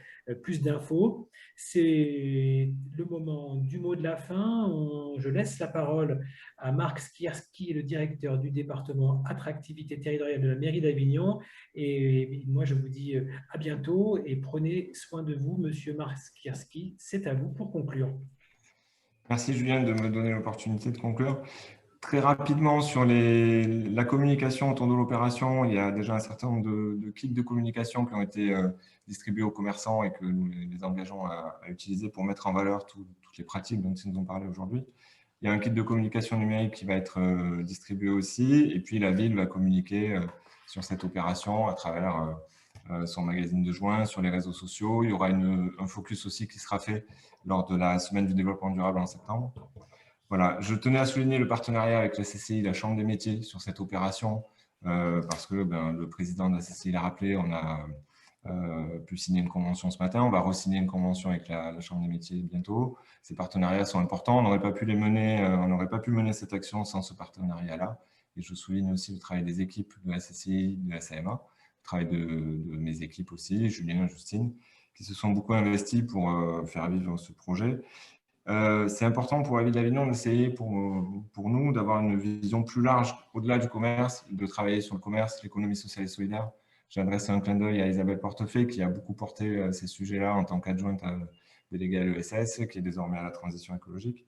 plus d'infos. C'est le moment du mot de la fin. Je laisse la parole à Marc Skierski, le directeur du département attractivité territoriale de la mairie d'Avignon. Et moi, je vous dis à bientôt et prenez soin de vous, monsieur Marc Skierski. C'est à vous pour conclure. Merci Julien de me donner l'opportunité de conclure. Très rapidement sur la communication autour de l'opération, il y a déjà un certain nombre de kits de communication qui ont été distribués aux commerçants et que nous les engageons à utiliser pour mettre en valeur toutes les pratiques dont ils nous ont parlé aujourd'hui. Il y a un kit de communication numérique qui va être distribué aussi, et puis la ville va communiquer sur cette opération à travers son magazine de juin, sur les réseaux sociaux. Il y aura un focus aussi qui sera fait lors de la semaine du développement durable en septembre. Voilà, je tenais à souligner le partenariat avec la CCI, la Chambre des métiers sur cette opération, parce que le président de la CCI l'a rappelé, on a pu signer une convention ce matin, on va re-signer une convention avec la Chambre des métiers bientôt. Ces partenariats sont importants, on n'aurait pas pu les mener, on n'aurait pas pu mener cette action sans ce partenariat-là. Et je souligne aussi le travail des équipes de la CCI, de la CMA, le travail de mes équipes aussi, Julien et Justine, qui se sont beaucoup investis pour faire vivre ce projet. C'est important pour la ville d'Avignon d'essayer pour nous d'avoir une vision plus large au-delà du commerce, de travailler sur le commerce, l'économie sociale et solidaire. J'ai adressé un clin d'œil à Isabelle Portefeuille qui a beaucoup porté ces sujets-là en tant qu'adjointe déléguée à l'ESS, qui est désormais à la transition écologique.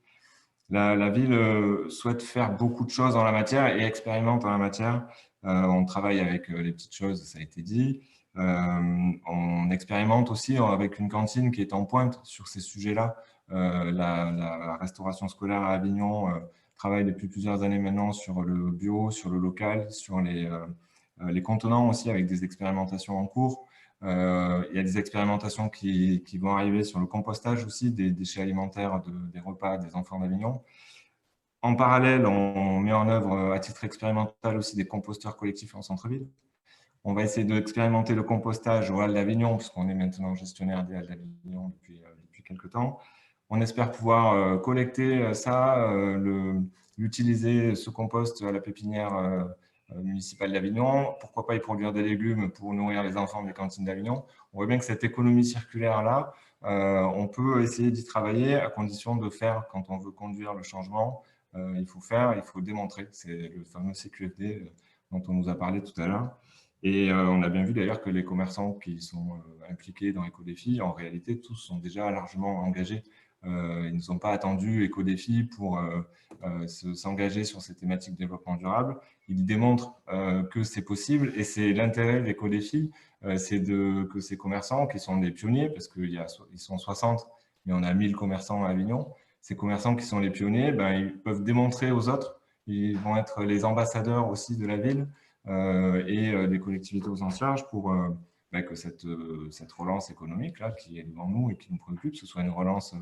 La ville souhaite faire beaucoup de choses en la matière et expérimente en la matière. On travaille avec les petites choses, ça a été dit. On expérimente aussi avec une cantine qui est en pointe sur ces sujets-là. La restauration scolaire à Avignon travaille depuis plusieurs années maintenant sur le bio, sur le local, sur les contenants aussi, avec des expérimentations en cours. Il y a des expérimentations qui vont arriver sur le compostage aussi des déchets alimentaires des repas des enfants d'Avignon. En parallèle, on met en œuvre à titre expérimental aussi des composteurs collectifs en centre-ville. On va essayer d'expérimenter le compostage au Halles d'Avignon, puisqu'on est maintenant gestionnaire des Halles d'Avignon depuis quelques temps. On espère pouvoir collecter ça, l'utiliser, ce compost à la pépinière municipale d'Avignon. Pourquoi pas y produire des légumes pour nourrir les enfants des cantines d'Avignon. On voit bien que cette économie circulaire-là, on peut essayer d'y travailler à condition de faire, quand on veut conduire le changement, il faut démontrer. C'est le fameux CQFD dont on nous a parlé tout à l'heure. Et on a bien vu d'ailleurs que les commerçants qui sont impliqués dans Éco-Défi, en réalité, tous sont déjà largement engagés. Ils ne sont pas attendus Éco-Défi pour s'engager sur ces thématiques de développement durable. Ils démontrent que c'est possible et c'est l'intérêt de l'Éco-Défi, c'est que ces commerçants qui sont des pionniers, parce qu'ils sont 60, mais on a 1000 commerçants à Avignon, ces commerçants qui sont les pionniers, ils peuvent démontrer aux autres, ils vont être les ambassadeurs aussi de la ville et des collectivités aux en charge pour que cette relance économique là, qui est devant nous et qui nous préoccupe, ce soit une relance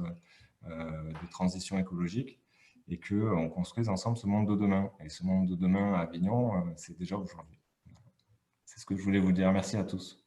de transition écologique et qu'on construise ensemble ce monde de demain. Et ce monde de demain à Avignon, c'est déjà aujourd'hui. C'est ce que je voulais vous dire. Merci à tous.